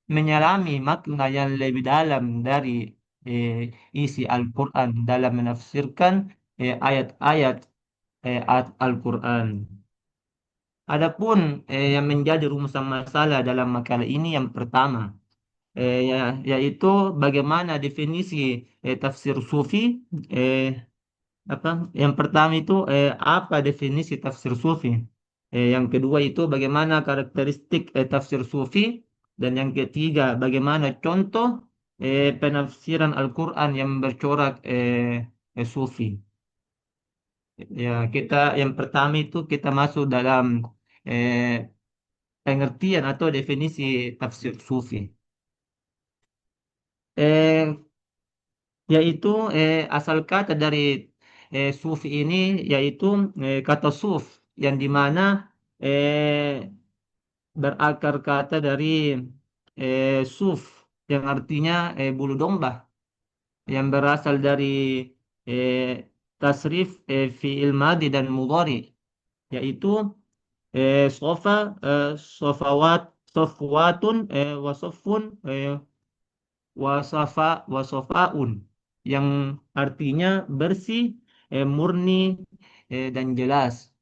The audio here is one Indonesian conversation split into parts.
menyelami makna yang lebih dalam dari isi Al-Quran dalam menafsirkan ayat-ayat Al-Quran. Adapun yang menjadi rumusan masalah dalam makalah ini yang pertama, yaitu bagaimana definisi tafsir sufi. eh, apa? Yang pertama itu apa definisi tafsir sufi? Yang kedua itu bagaimana karakteristik tafsir sufi? Dan yang ketiga, bagaimana contoh penafsiran Al-Quran yang bercorak sufi? Ya, yang pertama itu kita masuk dalam eh, pengertian atau definisi tafsir sufi. Eh, Yaitu asal kata dari sufi ini yaitu kata suf yang dimana eh, berakar kata dari suf yang artinya bulu domba yang berasal dari eh, tasrif fi'il madi dan mudhari yaitu sofa sofawat sofwatun wasofun wasofaun yang artinya bersih, murni, dan jelas.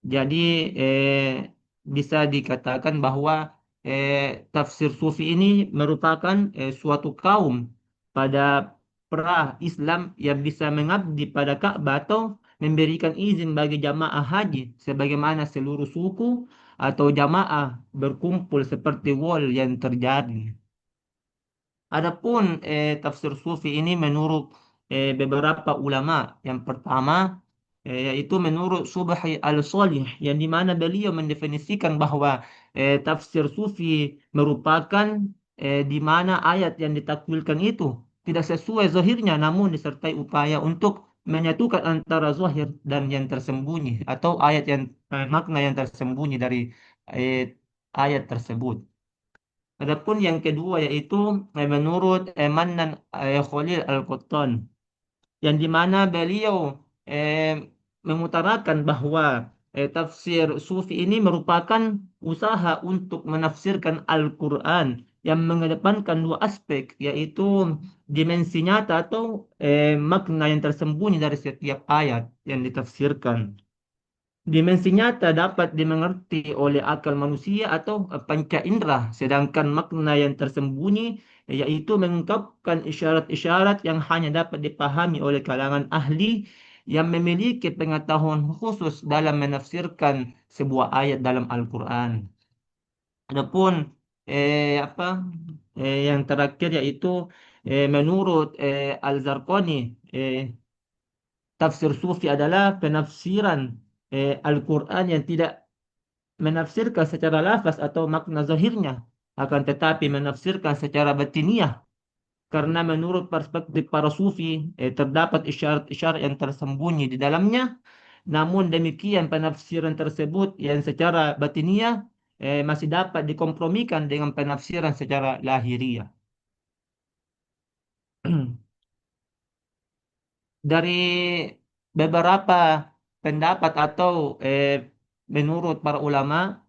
Jadi bisa dikatakan bahwa tafsir sufi ini merupakan suatu kaum pada pra-Islam yang bisa mengabdi pada Ka'bah atau memberikan izin bagi jamaah haji sebagaimana seluruh suku atau jamaah berkumpul seperti wall yang terjadi. Adapun tafsir sufi ini menurut beberapa ulama. Yang pertama yaitu menurut Subhi al-Salih yang dimana beliau mendefinisikan bahwa tafsir sufi merupakan di mana ayat yang ditakwilkan itu tidak sesuai zahirnya namun disertai upaya untuk menyatukan antara zahir dan yang tersembunyi atau ayat yang makna yang tersembunyi dari eh, ayat tersebut. Adapun yang kedua yaitu menurut Manan Khalil Al-Qattan yang dimana beliau eh, mengutarakan bahwa tafsir sufi ini merupakan usaha untuk menafsirkan Al-Quran yang mengedepankan dua aspek yaitu dimensi nyata atau makna yang tersembunyi dari setiap ayat yang ditafsirkan. Dimensi nyata dapat dimengerti oleh akal manusia atau panca indera, sedangkan makna yang tersembunyi yaitu mengungkapkan isyarat-isyarat yang hanya dapat dipahami oleh kalangan ahli yang memiliki pengetahuan khusus dalam menafsirkan sebuah ayat dalam Al-Quran. Adapun apa yang terakhir yaitu menurut Al-Zarqani eh, tafsir sufi adalah penafsiran Al-Quran yang tidak menafsirkan secara lafaz atau makna zahirnya, akan tetapi menafsirkan secara batiniah. Karena menurut perspektif para sufi, terdapat isyarat-isyarat yang tersembunyi di dalamnya. Namun demikian penafsiran tersebut yang secara batiniah masih dapat dikompromikan dengan penafsiran secara lahiriah. Dari beberapa pendapat atau menurut para ulama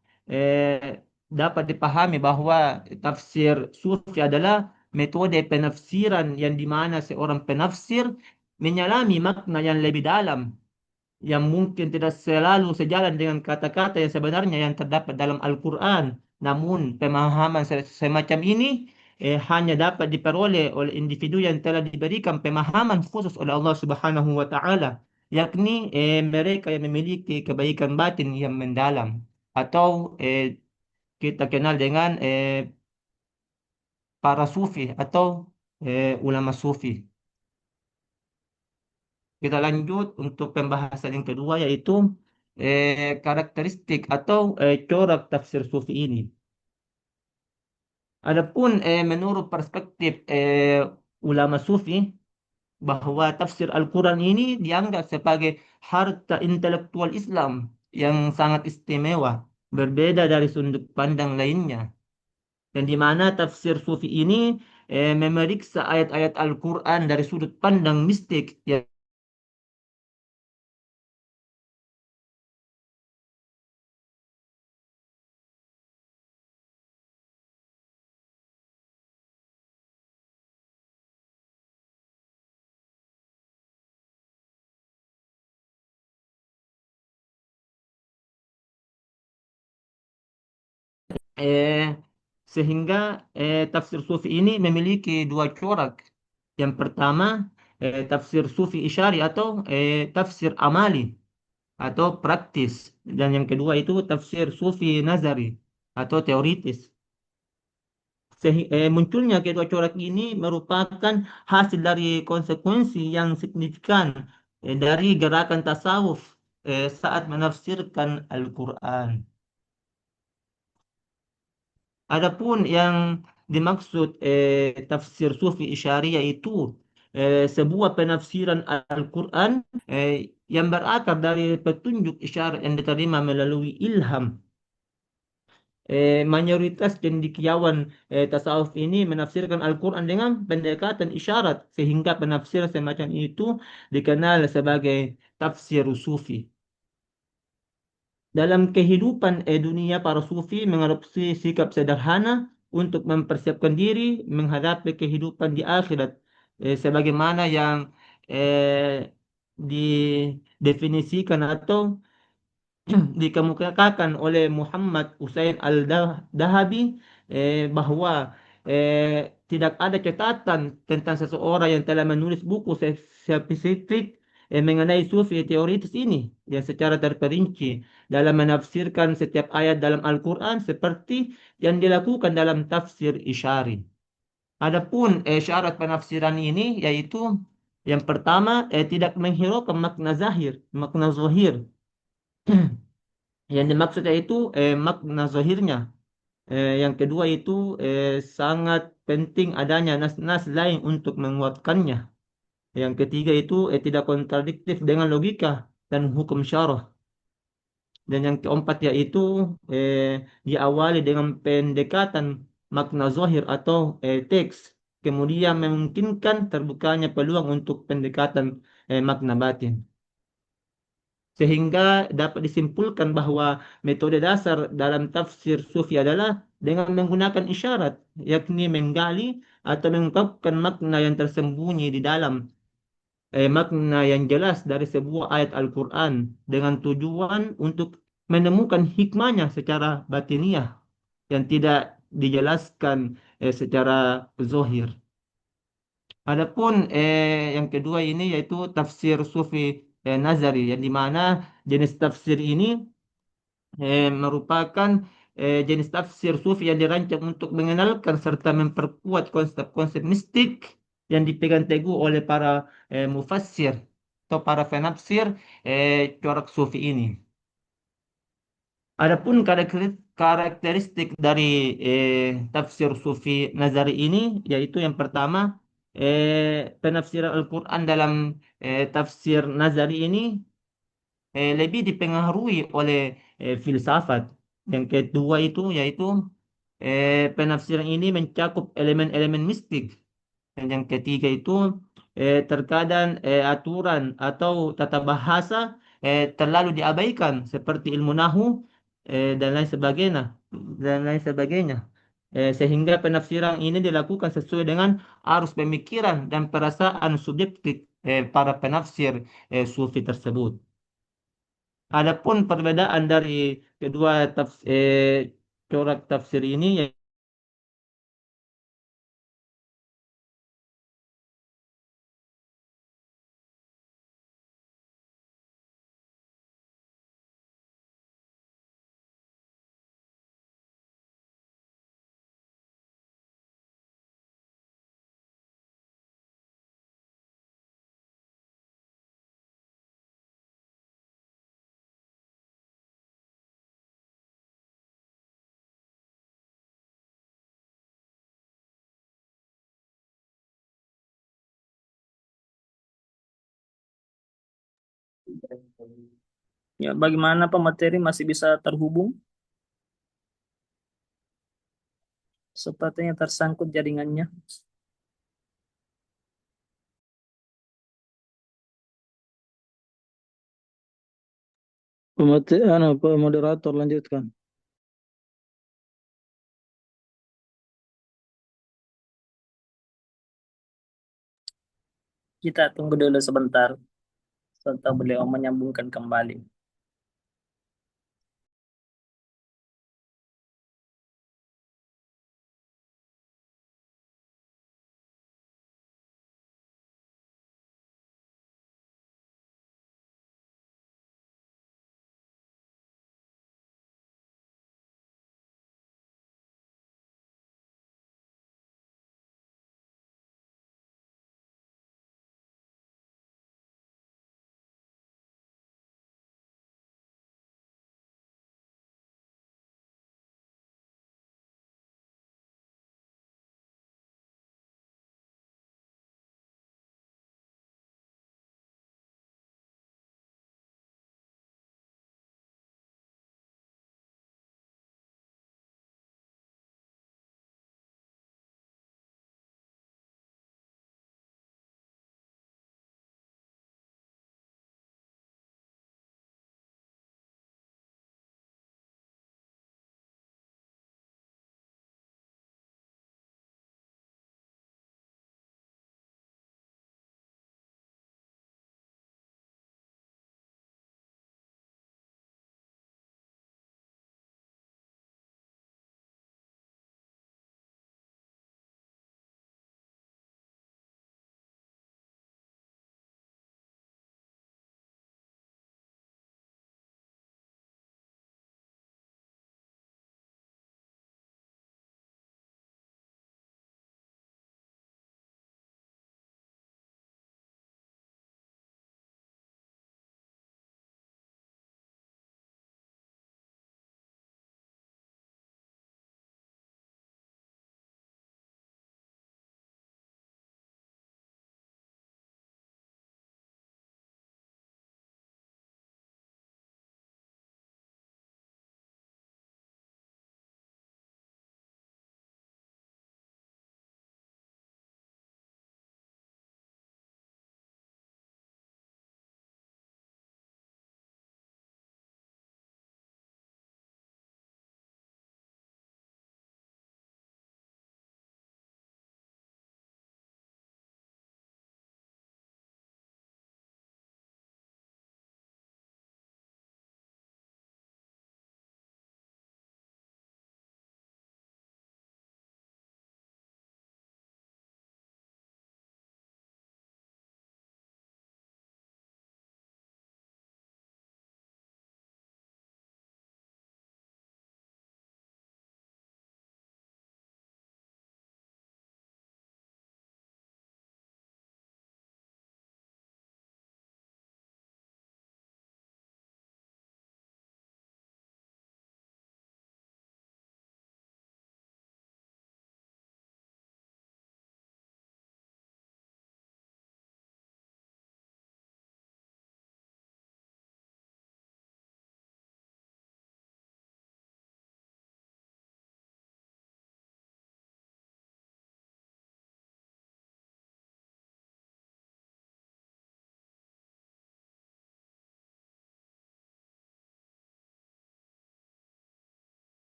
dapat dipahami bahwa tafsir sufi adalah metode penafsiran yang dimana seorang penafsir menyelami makna yang lebih dalam yang mungkin tidak selalu sejalan dengan kata-kata yang sebenarnya yang terdapat dalam Al-Quran. Namun pemahaman semacam ini hanya dapat diperoleh oleh individu yang telah diberikan pemahaman khusus oleh Allah Subhanahu wa taala, yakni mereka yang memiliki kebaikan batin yang mendalam atau kita kenal dengan para sufi atau ulama sufi. Kita lanjut untuk pembahasan yang kedua yaitu karakteristik atau corak tafsir sufi ini. Adapun menurut perspektif ulama sufi bahwa tafsir Al-Quran ini dianggap sebagai harta intelektual Islam yang sangat istimewa, berbeda dari sudut pandang lainnya. Dan di mana tafsir sufi ini memeriksa ayat-ayat Al-Quran dari sudut pandang mistik yang Eh, Sehingga tafsir sufi ini memiliki dua corak. Yang pertama, tafsir sufi isyari atau tafsir amali atau praktis. Dan yang kedua itu tafsir sufi nazari atau teoritis. Munculnya kedua corak ini merupakan hasil dari konsekuensi yang signifikan dari gerakan tasawuf saat menafsirkan Al-Quran. Adapun yang dimaksud tafsir sufi isyariah itu sebuah penafsiran Al-Quran yang berakar dari petunjuk isyarat yang diterima melalui ilham. Mayoritas cendekiawan tasawuf ini menafsirkan Al-Quran dengan pendekatan isyarat, sehingga penafsiran semacam itu dikenal sebagai tafsir sufi. Dalam kehidupan dunia, para sufi mengadopsi sikap sederhana untuk mempersiapkan diri menghadapi kehidupan di akhirat, sebagaimana yang didefinisikan atau dikemukakan oleh Muhammad Usain Al-Dahabi bahwa tidak ada catatan tentang seseorang yang telah menulis buku spesifik mengenai sufi teoritis ini yang secara terperinci dalam menafsirkan setiap ayat dalam Al-Quran seperti yang dilakukan dalam tafsir Isyari. Adapun syarat penafsiran ini yaitu yang pertama tidak menghiraukan makna zahir, makna zahir. Yang dimaksudnya itu makna zahirnya. Yang kedua itu sangat penting adanya nas-nas lain untuk menguatkannya. Yang ketiga itu tidak kontradiktif dengan logika dan hukum syarah. Dan yang keempat yaitu eh, diawali dengan pendekatan makna zahir atau teks. Kemudian memungkinkan terbukanya peluang untuk pendekatan makna batin. Sehingga dapat disimpulkan bahwa metode dasar dalam tafsir sufi adalah dengan menggunakan isyarat, yakni menggali atau mengungkapkan makna yang tersembunyi di dalam makna yang jelas dari sebuah ayat Al-Quran dengan tujuan untuk menemukan hikmahnya secara batiniah yang tidak dijelaskan secara zahir. Adapun yang kedua ini yaitu tafsir sufi nazari, yang di mana jenis tafsir ini merupakan jenis tafsir sufi yang dirancang untuk mengenalkan serta memperkuat konsep-konsep mistik yang dipegang teguh oleh para mufassir atau para penafsir corak sufi ini. Adapun karakteristik dari tafsir sufi nazari ini yaitu yang pertama penafsiran Al-Quran dalam tafsir nazari ini lebih dipengaruhi oleh filsafat. Yang kedua itu yaitu penafsiran ini mencakup elemen-elemen mistik. Dan yang ketiga itu terkadang aturan atau tata bahasa terlalu diabaikan seperti ilmu nahu dan lain sebagainya sehingga penafsiran ini dilakukan sesuai dengan arus pemikiran dan perasaan subjektif para penafsir sufi tersebut. Adapun perbedaan dari kedua corak tafsir ini Ya, bagaimana pemateri masih bisa terhubung? Sepertinya tersangkut jaringannya. Moderator lanjutkan. Kita tunggu dulu sebentar, serta beliau menyambungkan kembali.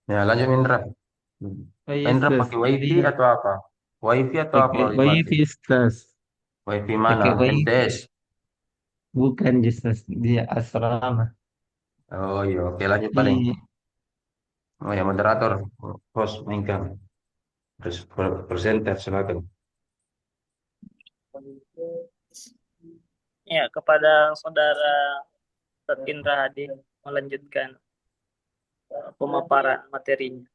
Ya, lanjut Indra. Oh iya, Indra Sus. pakai Jadi wifi atau apa? Wifi atau apa pakai dipakai? wifi, Sus. Wifi mana? Pakai wifi. MTS. Bukan, Sus. Dia asrama. Oh iya, oke lanjut paling. Iya. Oh ya, moderator, host, mainkan. Terus presenter silakan. Ya, kepada saudara Ustadz Indra Hadi melanjutkan pemaparan materinya.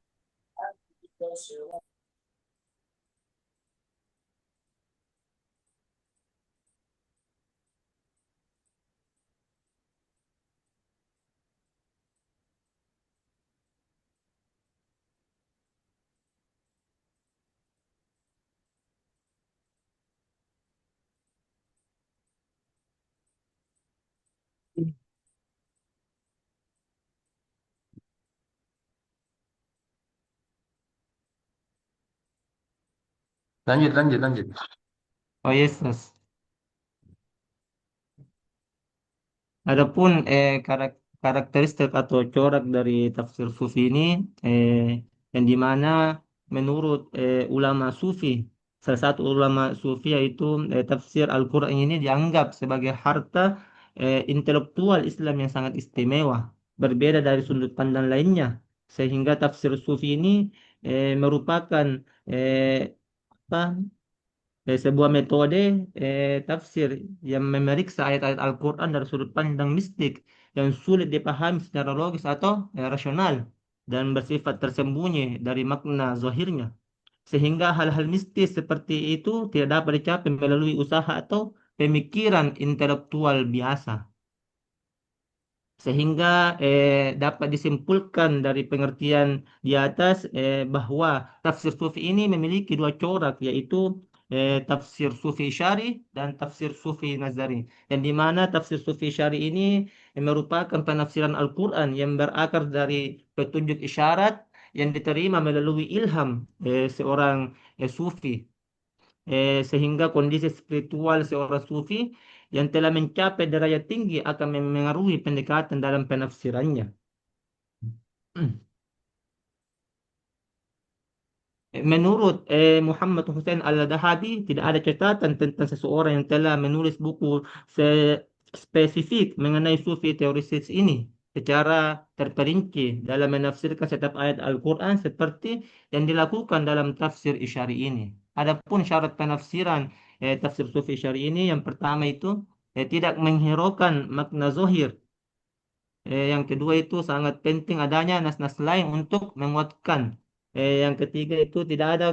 Lanjut, lanjut, lanjut. Oh iya, Sus. Adapun karakteristik atau corak dari tafsir sufi ini yang dimana menurut ulama sufi, salah satu ulama sufi yaitu tafsir Al-Quran ini dianggap sebagai harta intelektual Islam yang sangat istimewa, berbeda dari sudut pandang lainnya, sehingga tafsir sufi ini merupakan eh, apa sebuah metode tafsir yang memeriksa ayat-ayat Al-Quran dari sudut pandang mistik yang sulit dipahami secara logis atau rasional dan bersifat tersembunyi dari makna zahirnya. Sehingga hal-hal mistis seperti itu tidak dapat dicapai melalui usaha atau pemikiran intelektual biasa. Sehingga dapat disimpulkan dari pengertian di atas bahwa tafsir sufi ini memiliki dua corak, yaitu tafsir sufi syari dan tafsir sufi nazari. Yang di mana tafsir sufi syari ini merupakan penafsiran Al-Quran yang berakar dari petunjuk isyarat yang diterima melalui ilham seorang sufi, sehingga kondisi spiritual seorang sufi yang telah mencapai derajat tinggi akan memengaruhi pendekatan dalam penafsirannya. Menurut Muhammad Hussein Al-Dahabi, tidak ada catatan tentang seseorang yang telah menulis buku spesifik mengenai sufi teorisis ini secara terperinci dalam menafsirkan setiap ayat Al-Quran seperti yang dilakukan dalam tafsir Isyari ini. Adapun syarat penafsiran tafsir sufi Isyari ini, yang pertama itu tidak menghiraukan makna zohir. Yang kedua itu sangat penting adanya nas-nas lain untuk menguatkan. Yang ketiga itu tidak ada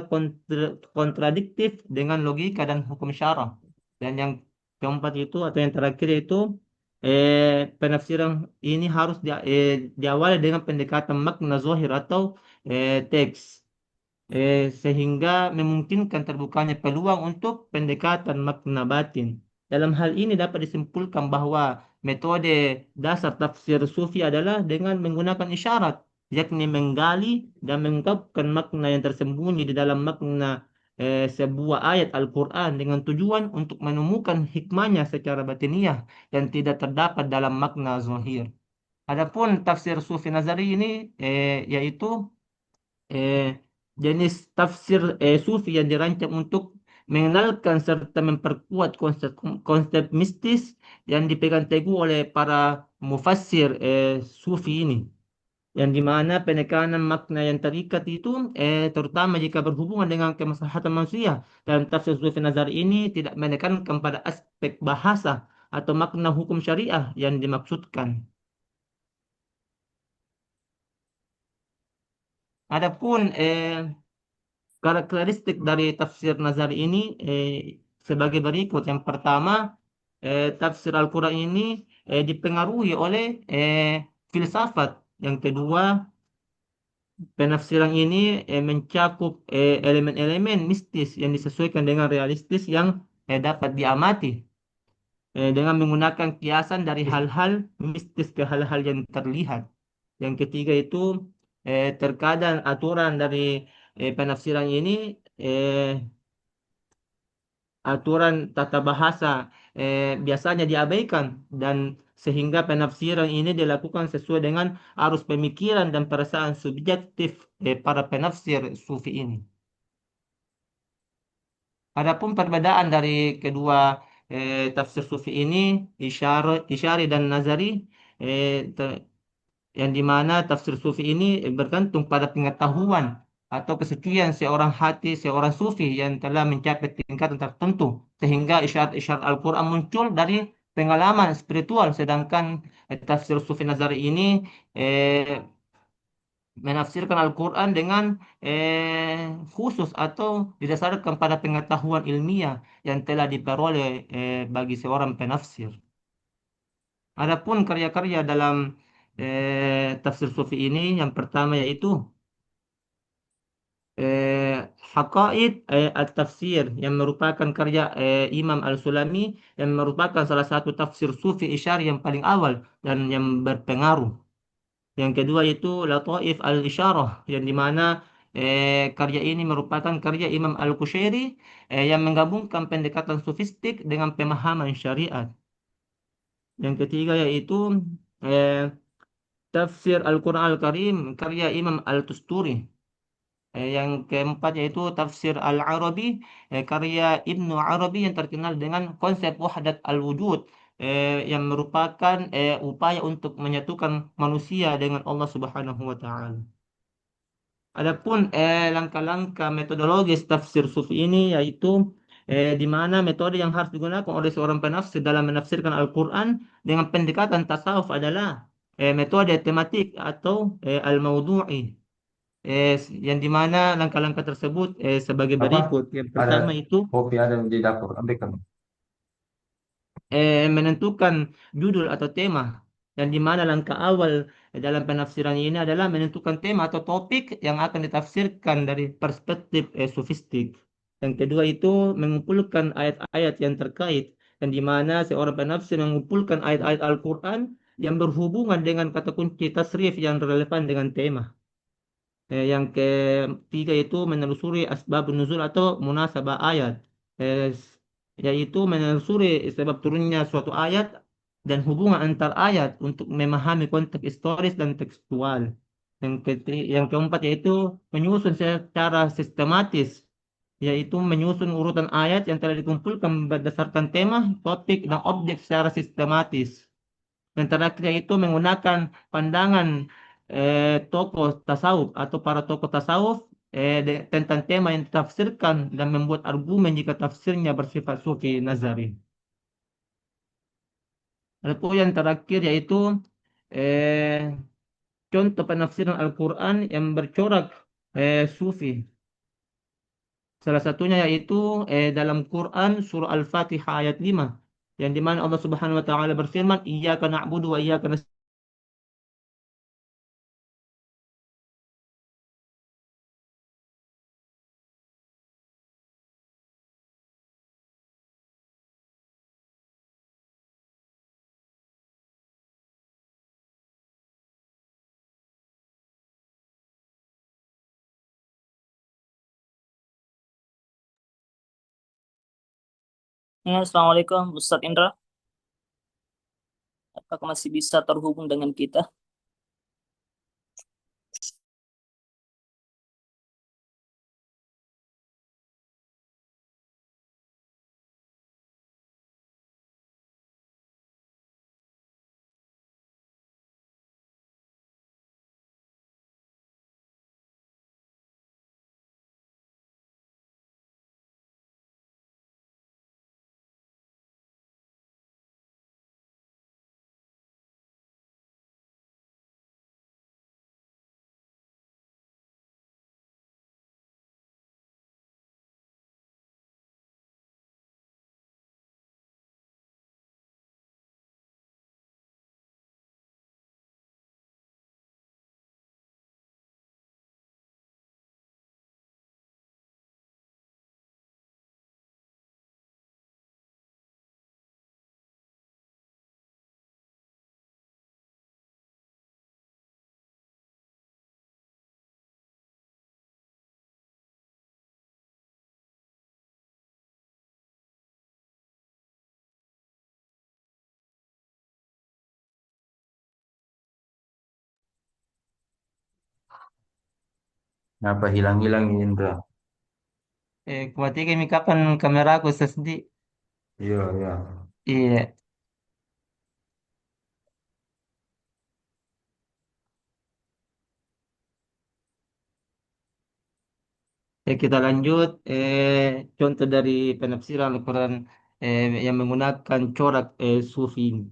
kontradiktif dengan logika dan hukum syara. Dan yang keempat itu atau yang terakhir itu penafsiran ini harus diawali dengan pendekatan makna zahir atau teks, sehingga memungkinkan terbukanya peluang untuk pendekatan makna batin. Dalam hal ini dapat disimpulkan bahwa metode dasar tafsir sufi adalah dengan menggunakan isyarat, yakni menggali dan mengungkapkan makna yang tersembunyi di dalam makna sebuah ayat Al-Quran dengan tujuan untuk menemukan hikmahnya secara batiniah yang tidak terdapat dalam makna zahir. Adapun tafsir sufi nazari ini yaitu eh, jenis tafsir sufi yang dirancang untuk mengenalkan serta memperkuat konsep mistis yang dipegang teguh oleh para mufassir sufi ini. Yang dimana penekanan makna yang terikat itu terutama jika berhubungan dengan kemaslahatan manusia. Dalam tafsir sufi nazar ini tidak menekankan pada aspek bahasa atau makna hukum syariah yang dimaksudkan. Adapun karakteristik dari tafsir Nazari ini sebagai berikut. Yang pertama, tafsir Al-Quran ini dipengaruhi oleh filsafat. Yang kedua, penafsiran ini mencakup elemen-elemen mistis yang disesuaikan dengan realistis yang dapat diamati dengan menggunakan kiasan dari hal-hal mistis ke hal-hal yang terlihat. Yang ketiga itu terkadang aturan dari penafsiran ini aturan tata bahasa biasanya diabaikan dan sehingga penafsiran ini dilakukan sesuai dengan arus pemikiran dan perasaan subjektif para penafsir sufi ini. Adapun perbedaan dari kedua tafsir sufi ini, Isyari dan Nazari, eh, te- yang dimana tafsir sufi ini bergantung pada pengetahuan atau kesucian seorang hati, seorang sufi yang telah mencapai tingkatan tertentu, sehingga isyarat-isyarat Al-Quran muncul dari pengalaman spiritual, sedangkan tafsir sufi Nazari ini eh, menafsirkan Al-Quran dengan khusus atau didasarkan pada pengetahuan ilmiah yang telah diperoleh bagi seorang penafsir. Adapun karya-karya dalam tafsir sufi ini, yang pertama yaitu Haqaid At-Tafsir yang merupakan karya Imam Al-Sulami yang merupakan salah satu tafsir sufi isyari yang paling awal dan yang berpengaruh. Yang kedua itu Lataif Al-Isyarah yang dimana karya ini merupakan karya Imam Al-Qushairi yang menggabungkan pendekatan sufistik dengan pemahaman syariat. Yang ketiga yaitu eh, Tafsir Al-Quran Al-Karim karya Imam Al-Tusturi. Yang keempat yaitu Tafsir Al-Arabi karya Ibnu Arabi yang terkenal dengan konsep wahdat al-wujud yang merupakan upaya untuk menyatukan manusia dengan Allah Subhanahu wa taala. Adapun langkah-langkah metodologis tafsir sufi ini yaitu di mana metode yang harus digunakan oleh seorang penafsir dalam menafsirkan Al-Quran dengan pendekatan tasawuf adalah metode tematik atau al-mawdu'i. Yang di mana langkah-langkah tersebut sebagai Apa? berikut. Yang Ada pertama itu kopi ada di dapur. Ambilkan. menentukan judul atau tema, yang di mana langkah awal dalam penafsiran ini adalah menentukan tema atau topik yang akan ditafsirkan dari perspektif sofistik. Yang kedua itu mengumpulkan ayat-ayat yang terkait, yang di mana seorang penafsir mengumpulkan ayat-ayat Al-Quran yang berhubungan dengan kata kunci tasrif yang relevan dengan tema. Yang ketiga itu menelusuri asbab nuzul atau munasabah ayat, eh, yaitu menelusuri sebab turunnya suatu ayat dan hubungan antar ayat untuk memahami konteks historis dan tekstual. Yang keempat yaitu menyusun secara sistematis, yaitu menyusun urutan ayat yang telah dikumpulkan berdasarkan tema, topik, dan objek secara sistematis. Yang terakhir itu menggunakan pandangan tokoh tasawuf atau para tokoh tasawuf tentang tema yang ditafsirkan dan membuat argumen jika tafsirnya bersifat sufi nazari. Lalu yang terakhir yaitu eh, contoh penafsiran Al-Quran yang bercorak sufi. Salah satunya yaitu dalam Quran surah Al-Fatihah ayat 5 yang dimana Allah Subhanahu wa taala berfirman, "Iyyaka na'budu wa iyyaka Ya, Assalamualaikum Ustadz Indra. Apakah masih bisa terhubung dengan kita? Apa hilang-hilang ini Indra? Kuatir kami kapan kamera aku sesdi. Iya, iya. Iya. Kita lanjut. Contoh dari penafsiran Al-Quran yang menggunakan corak sufi.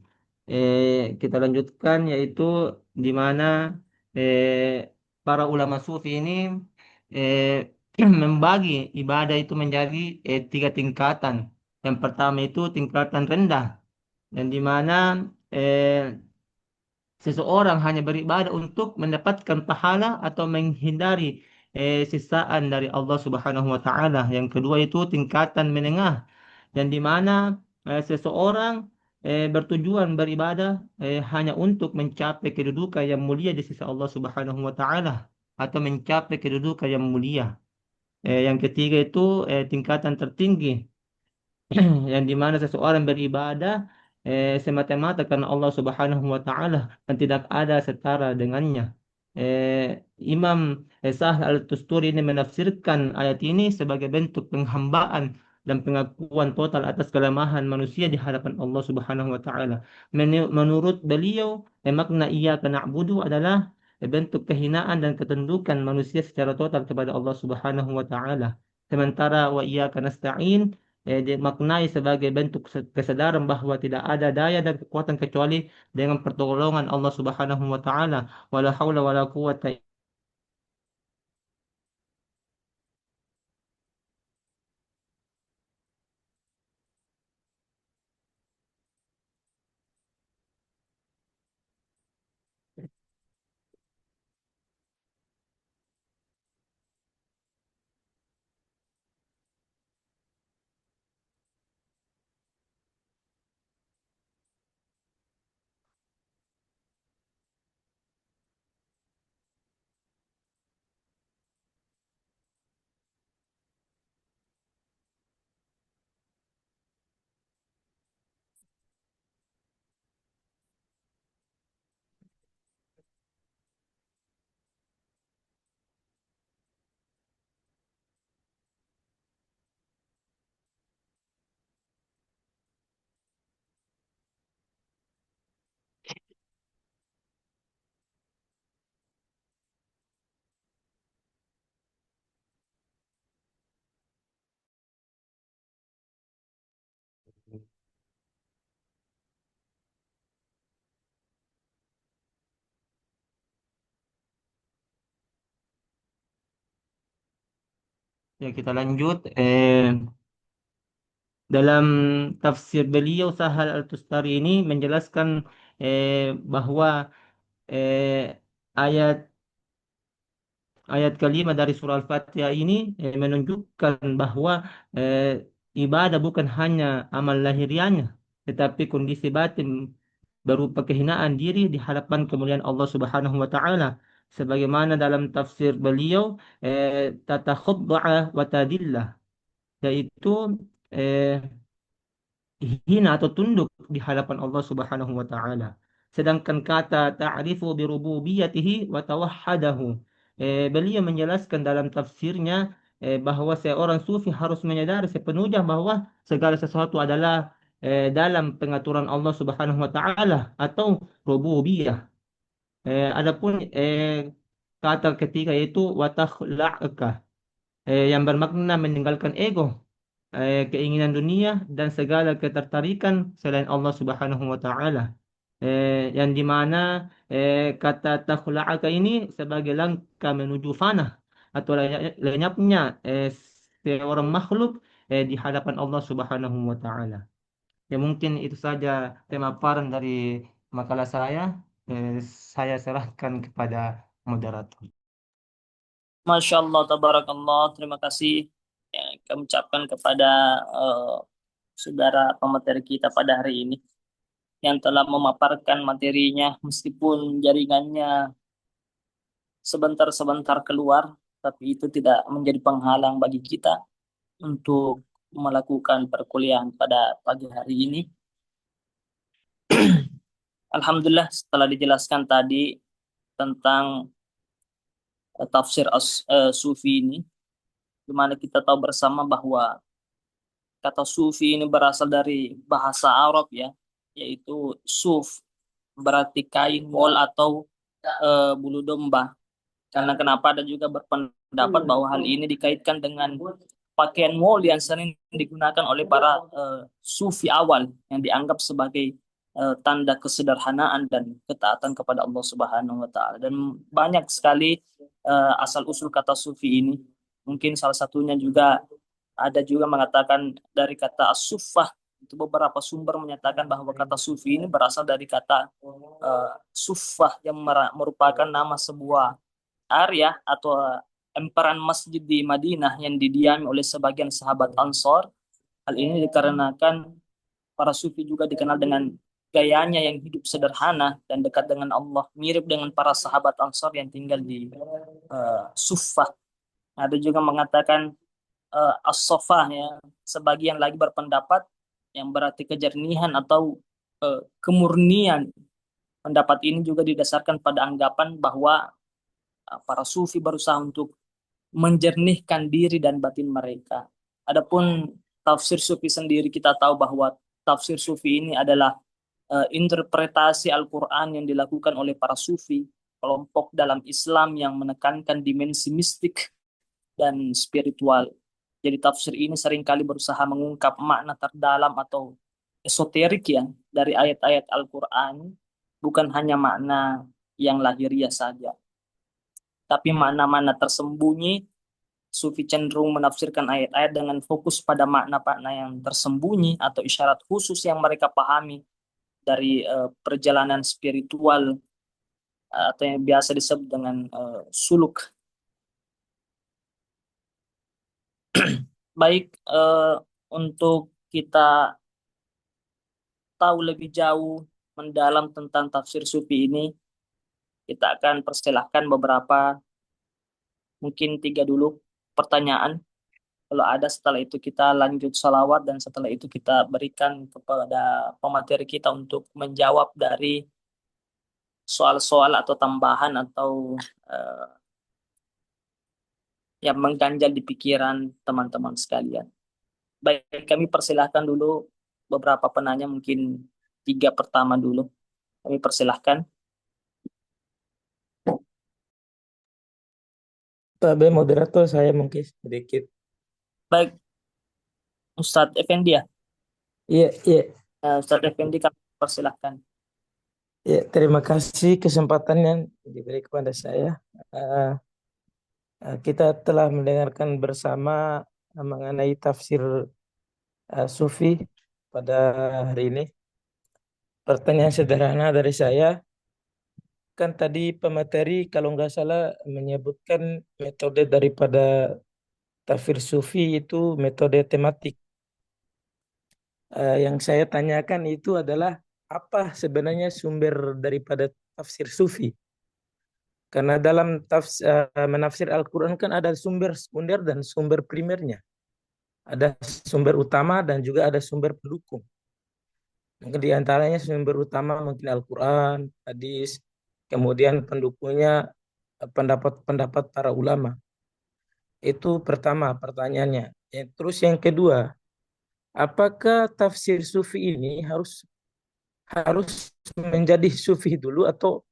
Kita lanjutkan yaitu di mana eh, para ulama sufi ini membagi ibadah itu menjadi tiga tingkatan. Yang pertama itu tingkatan rendah, dan di mana eh, seseorang hanya beribadah untuk mendapatkan pahala atau menghindari sisaan dari Allah Subhanahu wa taala. Yang kedua itu tingkatan menengah, dan di mana seseorang bertujuan beribadah hanya untuk mencapai kedudukan yang mulia di sisi Allah Subhanahu wa taala atau mencapai kedudukan yang mulia. Yang ketiga itu tingkatan tertinggi, yang dimana seseorang beribadah semata-mata karena Allah Subhanahu wa taala dan tidak ada setara dengannya. Imam Sahal Al-Tusturi ini menafsirkan ayat ini sebagai bentuk penghambaan dan pengakuan total atas kelemahan manusia di hadapan Allah Subhanahu wa taala. Menurut beliau, makna iyyaka na'budu adalah bentuk kehinaan dan ketundukan manusia secara total kepada Allah Subhanahu wa taala. Sementara wa iyyaka nasta'in dimaknai sebagai bentuk kesadaran bahwa tidak ada daya dan kekuatan kecuali dengan pertolongan Allah Subhanahu wa taala. Wala haula wala quwata. Ya, kita lanjut. Dalam tafsir beliau Sahal Al-Tustari ini menjelaskan bahwa eh, ayat ayat kelima dari surah Al-Fatihah ini menunjukkan bahwa eh, ibadah bukan hanya amal lahiriahnya, tetapi kondisi batin berupa kehinaan diri di hadapan kemuliaan Allah Subhanahu wa taala. Sebagaimana dalam tafsir beliau tata khudda'a wa tadillah, yaitu eh, hina atau tunduk di hadapan Allah Subhanahu wa taala. Sedangkan kata ta'rifu bi rububiyatihi wa tawahhadahu, beliau menjelaskan dalam tafsirnya bahwa seorang sufi harus menyadari sepenuhnya bahwa segala sesuatu adalah dalam pengaturan Allah Subhanahu wa taala atau rububiyah. Adapun kata ketiga yaitu wa takhla'ka, yang bermakna meninggalkan ego, keinginan dunia dan segala ketertarikan selain Allah Subhanahu wa taala. Yang dimana kata takhla'aka ini sebagai langkah menuju fana atau lenyapnya seorang makhluk di hadapan Allah Subhanahu wa taala. Ya, mungkin itu saja pemaparan dari makalah saya. Eh, saya serahkan kepada moderator. Masya Allah, tabarakallah. Terima kasih yang kami ucapkan kepada eh, saudara pemateri kita pada hari ini yang telah memaparkan materinya meskipun jaringannya sebentar-sebentar keluar, tapi itu tidak menjadi penghalang bagi kita untuk melakukan perkuliahan pada pagi hari ini. Alhamdulillah, setelah dijelaskan tadi tentang tafsir Sufi ini, di mana kita tahu bersama bahwa kata Sufi ini berasal dari bahasa Arab ya, yaitu suf, berarti kain wol atau bulu domba. Karena kenapa ada juga berpendapat bahwa hal ini dikaitkan dengan pakaian wol yang sering digunakan oleh para sufi awal yang dianggap sebagai tanda kesederhanaan dan ketaatan kepada Allah Subhanahu wa taala. Dan banyak sekali asal usul kata sufi ini. Mungkin salah satunya juga ada juga mengatakan dari kata as-suffah. Itu beberapa sumber menyatakan bahwa kata sufi ini berasal dari kata suffah yang merupakan nama sebuah area atau emperan masjid di Madinah yang didiami oleh sebagian sahabat Ansor. Hal ini dikarenakan para sufi juga dikenal dengan gayanya yang hidup sederhana dan dekat dengan Allah, mirip dengan para sahabat Ansor yang tinggal di Suffah. Ada juga mengatakan as-safah ya. Sebagian lagi berpendapat yang berarti kejernihan atau kemurnian. Pendapat ini juga didasarkan pada anggapan bahwa para sufi berusaha untuk menjernihkan diri dan batin mereka. Adapun tafsir sufi sendiri kita tahu bahwa tafsir sufi ini adalah interpretasi Al-Quran yang dilakukan oleh para sufi, kelompok dalam Islam yang menekankan dimensi mistik dan spiritual. Jadi tafsir ini seringkali berusaha mengungkap makna terdalam atau esoterik ya dari ayat-ayat Al-Quran, bukan hanya makna yang lahiriah saja, tapi makna-makna tersembunyi. Sufi cenderung menafsirkan ayat-ayat dengan fokus pada makna-makna yang tersembunyi atau isyarat khusus yang mereka pahami dari perjalanan spiritual atau yang biasa disebut dengan suluk. Baik, untuk kita tahu lebih jauh mendalam tentang tafsir sufi ini, kita akan persilahkan beberapa, mungkin 3 dulu pertanyaan. Kalau ada, setelah itu kita lanjut salawat, dan setelah itu kita berikan kepada pemateri kita untuk menjawab dari soal-soal atau tambahan atau eh, yang mengganjal di pikiran teman-teman sekalian. Baik, kami persilahkan dulu beberapa penanya, mungkin 3 pertama dulu. Kami persilahkan. Pak B, moderator saya mungkin sedikit. Baik, Ustadz Effendi ya. Iya, iya, Ustadz Effendi, kami persilahkan. iya. Terima kasih kesempatan yang diberi kepada saya. Eh, kita telah mendengarkan bersama mengenai tafsir Sufi pada hari ini. Pertanyaan sederhana dari saya, kan tadi pemateri kalau nggak salah menyebutkan metode daripada tafsir Sufi itu metode tematik. Yang saya tanyakan itu adalah apa sebenarnya sumber daripada tafsir Sufi? Karena dalam menafsir Al-Quran kan ada sumber sekunder dan sumber primernya. Ada sumber utama dan juga ada sumber pendukung. Mungkin di antaranya sumber utama mungkin Al-Quran, hadis, kemudian pendukungnya pendapat-pendapat para ulama. Itu pertama pertanyaannya. Terus yang kedua, apakah tafsir Sufi ini harus harus menjadi Sufi dulu atau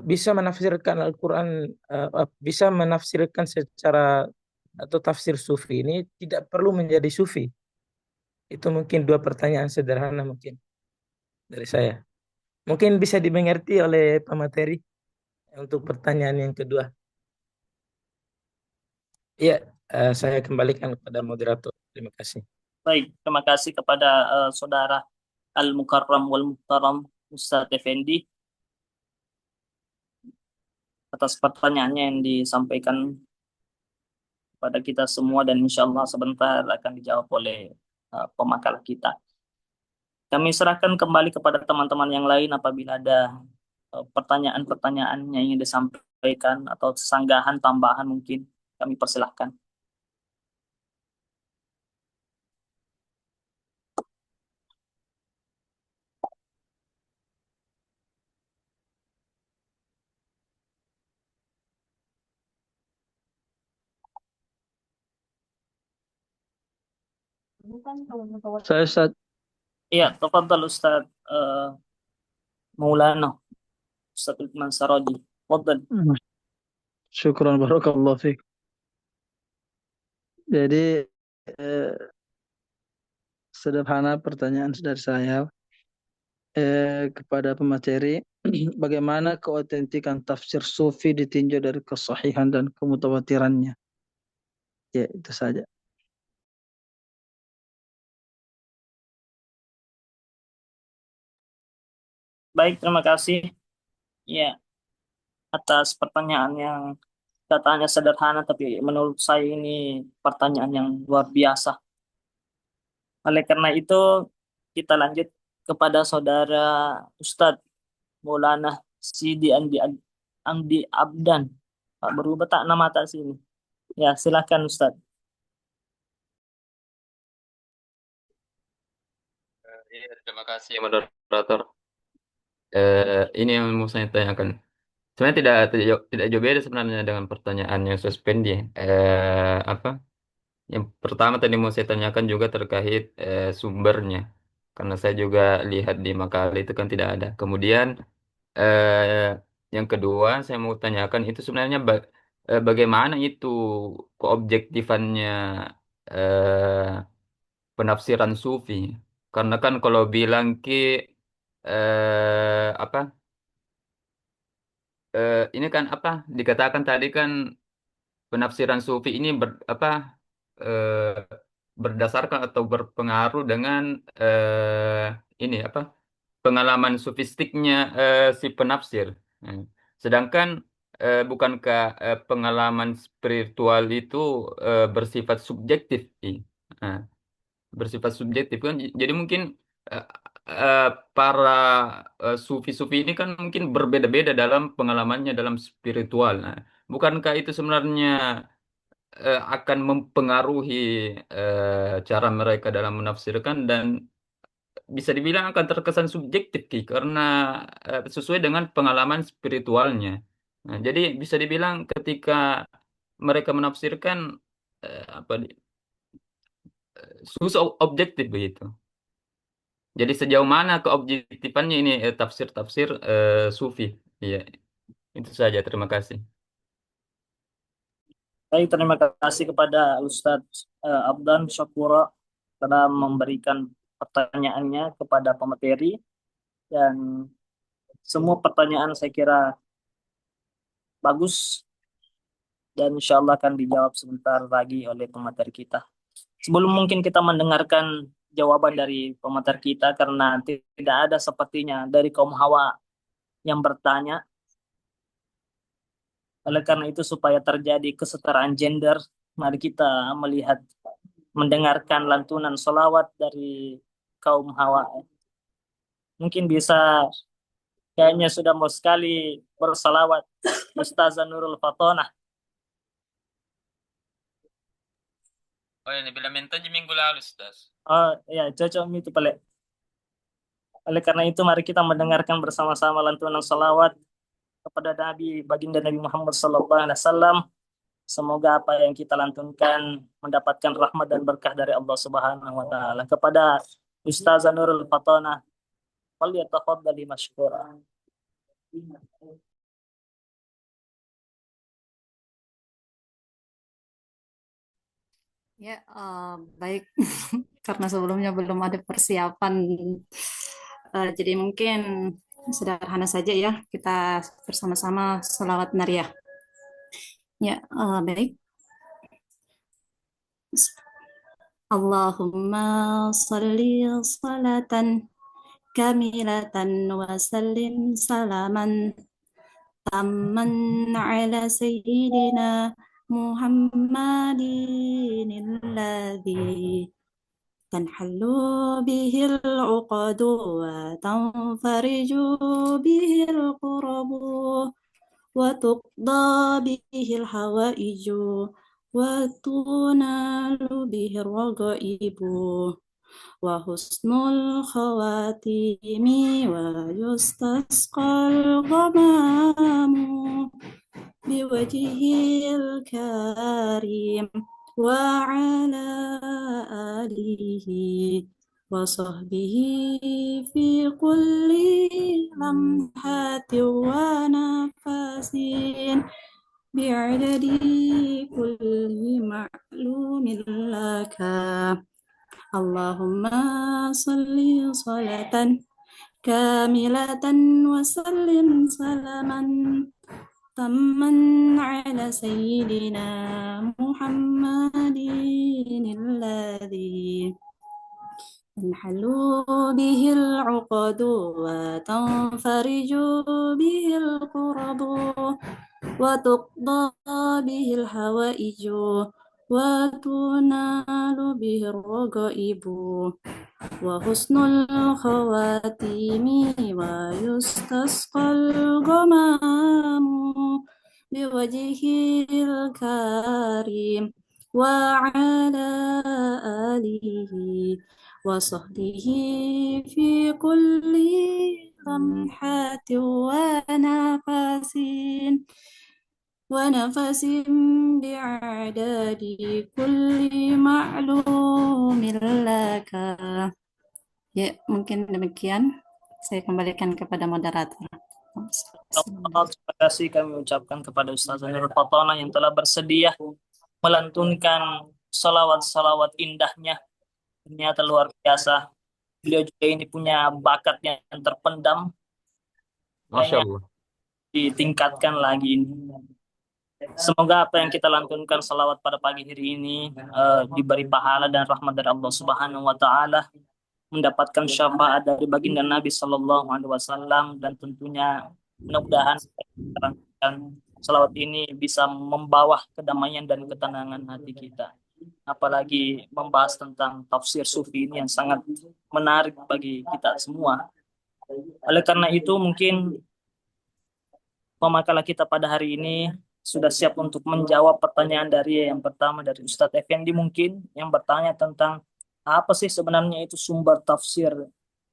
bisa menafsirkan Al-Quran, bisa menafsirkan secara atau tafsir Sufi ini tidak perlu menjadi Sufi? Itu mungkin 2 pertanyaan sederhana mungkin dari saya. Mungkin bisa dimengerti oleh pemateri untuk pertanyaan yang kedua. Iya, saya kembalikan kepada moderator. Terima kasih. Baik, terima kasih kepada Saudara Al-Mukarram wal Muhtaram Ustadz Effendi atas pertanyaannya yang disampaikan pada kita semua, dan insya Allah sebentar akan dijawab oleh pemakalah kita. Kami serahkan kembali kepada teman-teman yang lain apabila ada pertanyaan-pertanyaan yang ingin disampaikan atau sanggahan tambahan, mungkin kami persilahkan. Saya Ustaz. Iya, tafadhal Ustaz Maulana, Ustaz Lukman Sarodi. Tafadhal. Syukran barakallahu fiik. Jadi eh, sederhana pertanyaan dari saya kepada pemateri, bagaimana keautentikan tafsir sufi ditinjau dari kesahihan dan kemutawatirannya? Ya, itu saja. Baik, terima kasih. Ya, atas pertanyaan yang katanya sederhana, tapi menurut saya ini pertanyaan yang luar biasa. Oleh karena itu, kita lanjut kepada saudara Ustadz Maulana Sidi Andi Abdan. Pak berubah tak nama atas ini. Ya, silakan Ustadz. Iya, terima kasih moderator. Ini yang mau saya tanyakan. Sebenarnya tidak jauh beda sebenarnya dengan pertanyaan yang suspend ya. Apa? Yang pertama tadi mau saya tanyakan juga terkait sumbernya. Karena saya juga lihat di makalah itu kan tidak ada. Kemudian eh, yang kedua saya mau tanyakan itu sebenarnya bagaimana itu keobjektifannya penafsiran sufi. Karena kan kalau bilang apa ini kan apa dikatakan tadi kan penafsiran sufi ini eh, berdasarkan atau berpengaruh dengan ini apa pengalaman sufistiknya si penafsir. Hmm. Sedangkan bukankah pengalaman spiritual itu bersifat subjektif? Nah, bersifat subjektif kan. Jadi mungkin eh, eh, para sufi-sufi ini kan mungkin berbeda-beda dalam pengalamannya dalam spiritual. Nah, bukankah itu sebenarnya akan mempengaruhi cara mereka dalam menafsirkan dan bisa dibilang akan terkesan subjektif Ki, karena sesuai dengan pengalaman spiritualnya. Nah, jadi bisa dibilang ketika mereka menafsirkan apa susah objektif begitu. Jadi sejauh mana keobjektifannya ini tafsir-tafsir sufi? Iya, itu saja. Terima kasih. Baik, terima kasih kepada Ustadz Abdan Syakura telah memberikan pertanyaannya kepada pemateri, dan semua pertanyaan saya kira bagus dan insya Allah akan dijawab sebentar lagi oleh pemateri kita. Sebelum mungkin kita mendengarkan jawaban dari pemateri kita, karena tidak ada sepertinya dari kaum Hawa yang bertanya. Oleh karena itu, supaya terjadi kesetaraan gender, mari kita mendengarkan lantunan solawat dari kaum Hawa. Mungkin bisa, kayaknya sudah mau sekali bersalawat Ustazah Nurul Fatonah. Oh, ini bila minta minggu lalu, Ustaz. Oh ya, cocok itu Pak. Oleh karena itu, mari kita mendengarkan bersama-sama lantunan salawat kepada Nabi Baginda Nabi Muhammad SAW. Semoga apa yang kita lantunkan mendapatkan rahmat dan berkah dari Allah Subhanahu wa taala. Kepada Ustazah Nurul Fatonah, falyatafaddali mashkura. Ya, baik. Karena sebelumnya belum ada persiapan, jadi mungkin sederhana saja ya, kita bersama-sama selawat Nariyah. Ya, baik. Allahumma salli salatan kamilatan wa sallim salaman tamman ala sayyidina Muhammadin alladhi تنحل به العقد وتنفرج به الكرب وتقضى به الحوائج وتنال به الرغائب وحسن الخواتيم ويستسقى الغمام بوجهه الكريم وعلى آله وصحبه في كل لمحة ونفس بعدد كل معلوم لك اللهم صل صلاة كاملة وسلم سلاما تما على سيدنا محمد الذي تنحل به العقد وتنفرج به الكرب وتقضى به الحوائج وتنال به الرغائب وحسن الخواتيم ويستسقى الغمام بوجهه الكريم وعلى آله وصحبه في كل لمحة ونفس بإعداد كل معلوم لك. Ya, mungkin demikian. Saya kembalikan kepada moderator. Terima kasih kami ucapkan kepada Ustaz Nurul Fatana yang telah bersedia melantunkan salawat-salawat indahnya. Ternyata luar biasa. Beliau juga ini punya bakat yang terpendam. Masya Kayaknya Allah. ditingkatkan lagi ini. Semoga apa yang kita lantunkan salawat pada pagi hari ini diberi pahala dan rahmat dari Allah Subhanahu wa taala, mendapatkan syafaat dari baginda Nabi Sallallahu Alaihi Wasallam, dan tentunya mudah-mudahan salawat ini bisa membawa kedamaian dan ketenangan hati kita. Apalagi membahas tentang tafsir sufi ini yang sangat menarik bagi kita semua. Oleh karena itu mungkin pemakalah kita pada hari ini sudah siap untuk menjawab pertanyaan dari yang pertama dari Ustadz Effendi mungkin yang bertanya tentang apa sih sebenarnya itu sumber tafsir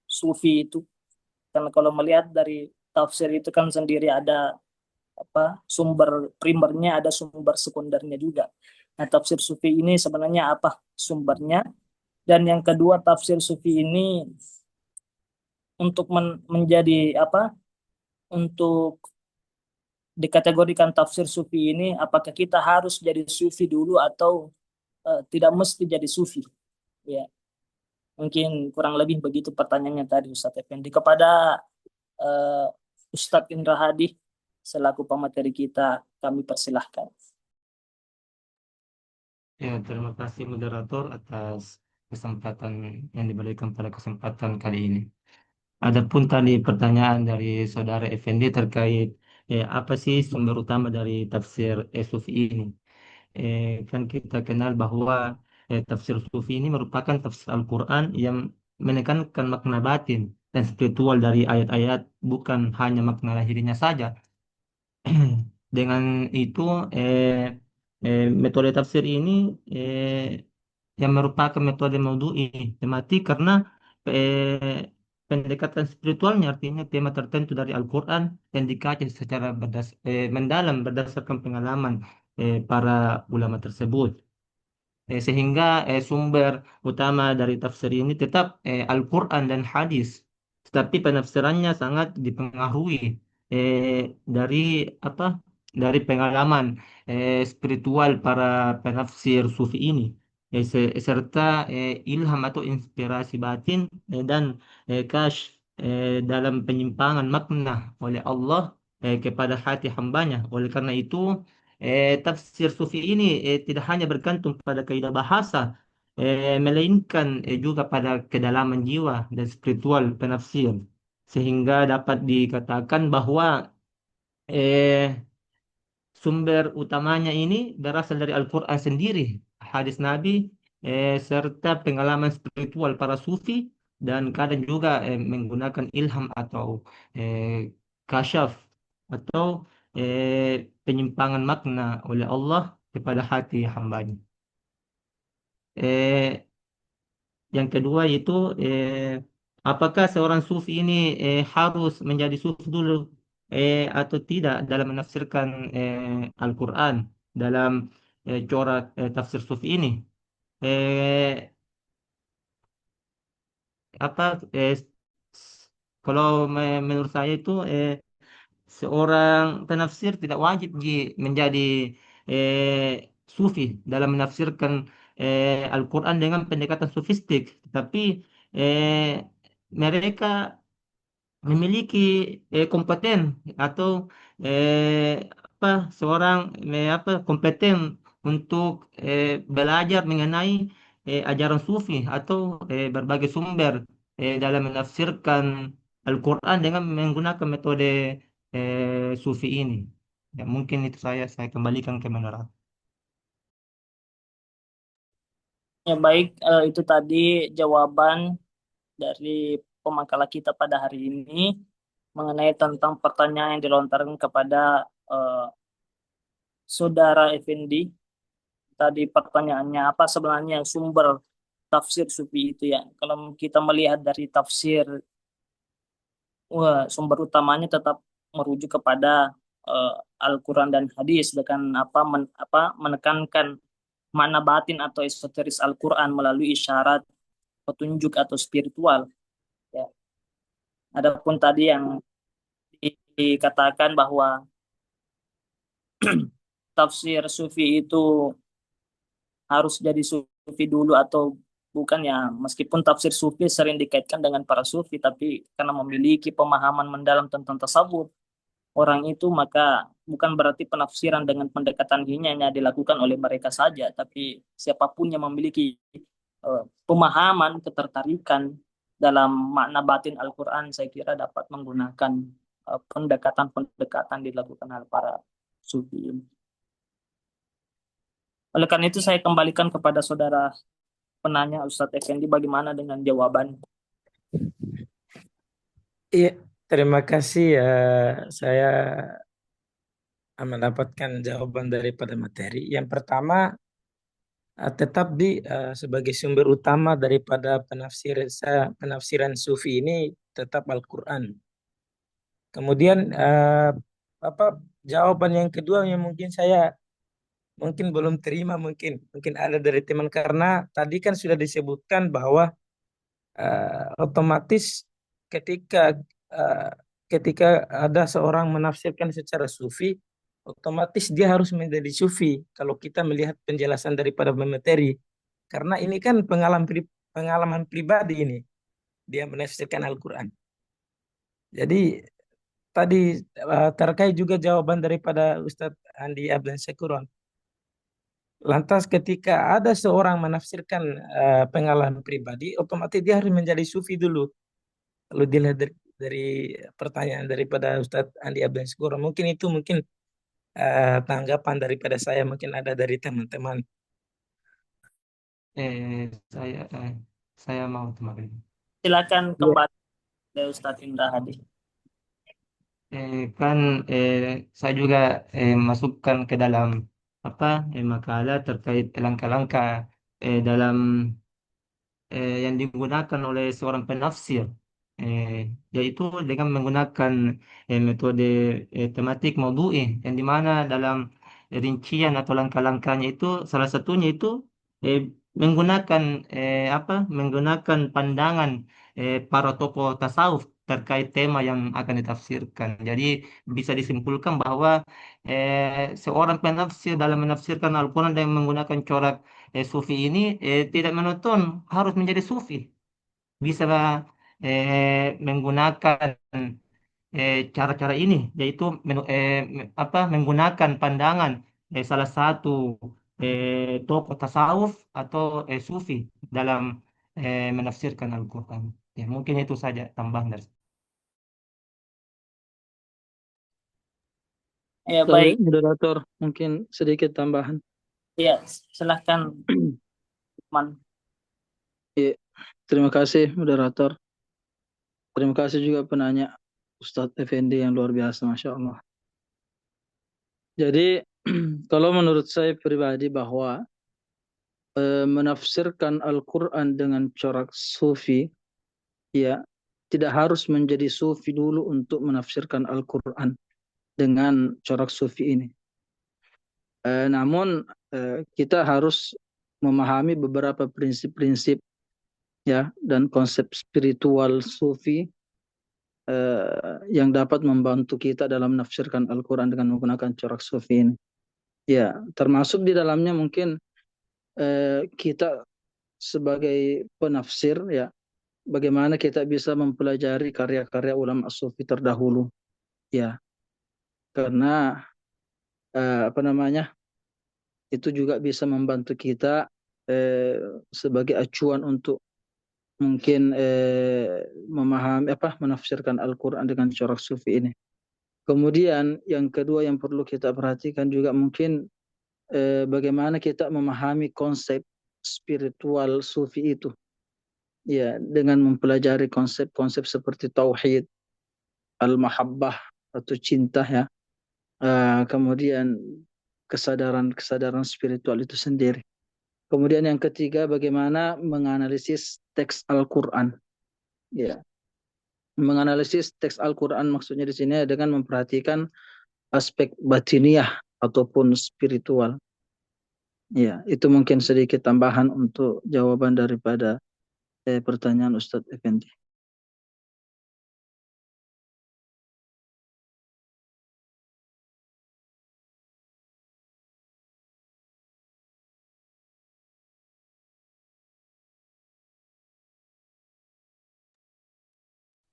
sufi itu. Karena kalau melihat dari tafsir itu kan sendiri ada sumber primernya, ada sumber sekundernya juga. Nah, tafsir sufi ini sebenarnya apa sumbernya? Dan yang kedua, tafsir sufi ini untuk menjadi untuk dikategorikan tafsir sufi ini, apakah kita harus jadi sufi dulu atau tidak mesti jadi sufi? Ya, mungkin kurang lebih begitu pertanyaannya tadi Ustadz Effendi. Kepada Ustadz Indra Hadi selaku pemateri kita, kami persilahkan. Ya, terima kasih moderator atas kesempatan yang diberikan pada kesempatan kali ini. Adapun tadi pertanyaan dari saudara Effendi terkait apa sih sumber utama dari tafsir Sufi ini? Kan kita kenal bahwa tafsir Sufi ini merupakan tafsir Al-Quran yang menekankan makna batin dan spiritual dari ayat-ayat, bukan hanya makna lahirinya saja. Dengan itu, metode tafsir ini yang merupakan metode maudhu'i, tematik, karena pendekatan spiritualnya, artinya tema tertentu dari Al-Quran yang dikaji secara mendalam berdasarkan pengalaman para ulama tersebut. Sehingga sumber utama dari tafsir ini tetap Al-Quran dan hadis, tetapi penafsirannya sangat dipengaruhi dari apa dari pengalaman spiritual para penafsir sufi ini, serta ilham atau inspirasi batin dan kasyf dalam penyimpangan makna oleh Allah kepada hati hambanya. Oleh karena itu tafsir sufi ini tidak hanya bergantung pada kaidah bahasa, melainkan juga pada kedalaman jiwa dan spiritual penafsir, sehingga dapat dikatakan bahwa eh, sumber utamanya ini berasal dari Al-Quran sendiri, hadis Nabi, serta pengalaman spiritual para sufi, dan kadang juga menggunakan ilham atau eh, kasyaf atau penyimpangan makna oleh Allah kepada hati hambanya. Eh, yang kedua itu apakah seorang sufi ini harus menjadi sufi dulu atau tidak dalam menafsirkan Al-Quran, dalam corak tafsir sufi ini. Eh, apa kalau menurut saya itu seorang penafsir tidak wajib menjadi sufi dalam menafsirkan Al-Quran dengan pendekatan sufistik, tapi eh, mereka memiliki kompeten atau apa seorang kompeten untuk belajar mengenai ajaran sufi atau berbagai sumber dalam menafsirkan Al-Quran dengan menggunakan metode sufi ini. Ya, mungkin itu saya kembalikan ke menara. Ya baik, itu tadi jawaban dari pemakalah kita pada hari ini mengenai tentang pertanyaan yang dilontarkan kepada eh, Saudara Effendi. Tadi pertanyaannya apa sebenarnya sumber tafsir sufi itu ya. Kalau kita melihat dari tafsir, sumber utamanya tetap merujuk kepada eh, Al-Quran dan hadis dengan menekankan makna batin atau esoteris Al-Quran melalui isyarat, petunjuk atau spiritual. Ya. Adapun tadi yang dikatakan bahwa tafsir sufi itu harus jadi sufi dulu atau bukan ya, meskipun tafsir sufi sering dikaitkan dengan para sufi, tapi karena memiliki pemahaman mendalam tentang tasawuf orang itu, maka bukan berarti penafsiran dengan pendekatan ini hanya dilakukan oleh mereka saja, tapi siapapun yang memiliki pemahaman, ketertarikan dalam makna batin Al-Quran, saya kira dapat menggunakan pendekatan-pendekatan dilakukan oleh para sufi. Oleh karena itu saya kembalikan kepada saudara penanya Ustadz Effendi, bagaimana dengan jawaban? Iya, terima kasih ya. Saya mendapatkan jawaban daripada materi. Yang pertama, tetap sebagai sumber utama daripada penafsiran sufi ini tetap Al-Quran. Kemudian apa jawaban yang kedua yang mungkin saya belum terima, mungkin ada dari teman, karena tadi kan sudah disebutkan bahwa otomatis ketika eh, ketika ada seorang menafsirkan secara sufi, otomatis dia harus menjadi sufi kalau kita melihat penjelasan daripada materi, karena ini kan pengalaman pribadi ini dia menafsirkan Al-Quran. Jadi tadi terkait juga jawaban daripada Ustadz Andi Abdan Syekuron. Lantas ketika ada seorang menafsirkan pengalaman pribadi, otomatis dia harus menjadi sufi dulu. Kalau dilihat dari pertanyaan daripada Ustadz Andi Abdan Syekuron, mungkin tanggapan daripada saya, mungkin ada dari teman-teman. Eh, saya eh, saya mau kembali. Silakan Ya. kembali ke Ustadz Indra Hadi. Kan saya juga masukkan ke dalam makalah terkait langkah-langkah dalam yang digunakan oleh seorang penafsir, eh, yaitu dengan menggunakan metode tematik maudhu'i, yang dimana dalam rincian atau langkah-langkahnya itu salah satunya itu eh, menggunakan menggunakan pandangan para tokoh tasawuf terkait tema yang akan ditafsirkan. Jadi bisa disimpulkan bahwa seorang penafsir dalam menafsirkan Al-Quran dengan menggunakan corak sufi ini tidak menuntun harus menjadi sufi. Bisa menggunakan cara-cara ini, yaitu menggunakan pandangan salah satu tokoh tasawuf atau sufi dalam menafsirkan Al-Quran. Ya, mungkin itu saja tambahan dari saya. Ya Baik, baik, moderator, mungkin sedikit tambahan. ya silahkan Man. Ya, terima kasih moderator. Terima kasih juga penanya Ustadz Effendi yang luar biasa, Masya Allah. Jadi, kalau menurut saya pribadi bahwa menafsirkan Al-Quran dengan corak sufi, ya, tidak harus menjadi sufi dulu untuk menafsirkan Al-Quran dengan corak sufi ini. Namun kita harus memahami beberapa prinsip-prinsip ya dan konsep spiritual sufi yang dapat membantu kita dalam menafsirkan Al-Quran dengan menggunakan corak sufi ini. Ya, termasuk di dalamnya mungkin kita sebagai penafsir ya, bagaimana kita bisa mempelajari karya-karya ulama sufi terdahulu ya, karena apa namanya, itu juga bisa membantu kita eh, sebagai acuan untuk mungkin memahami apa menafsirkan Al-Quran dengan corak sufi ini. Kemudian yang kedua yang perlu kita perhatikan juga mungkin bagaimana kita memahami konsep spiritual sufi itu. Ya, dengan mempelajari konsep-konsep seperti tauhid, al-mahabbah atau cinta ya. Kemudian kesadaran-kesadaran spiritual itu sendiri. Kemudian yang ketiga bagaimana menganalisis teks Al-Qur'an. Ya. Menganalisis teks Al-Qur'an maksudnya di sini dengan memperhatikan aspek batiniah ataupun spiritual. Ya, itu mungkin sedikit tambahan untuk jawaban daripada pertanyaan Ustadz Effendi.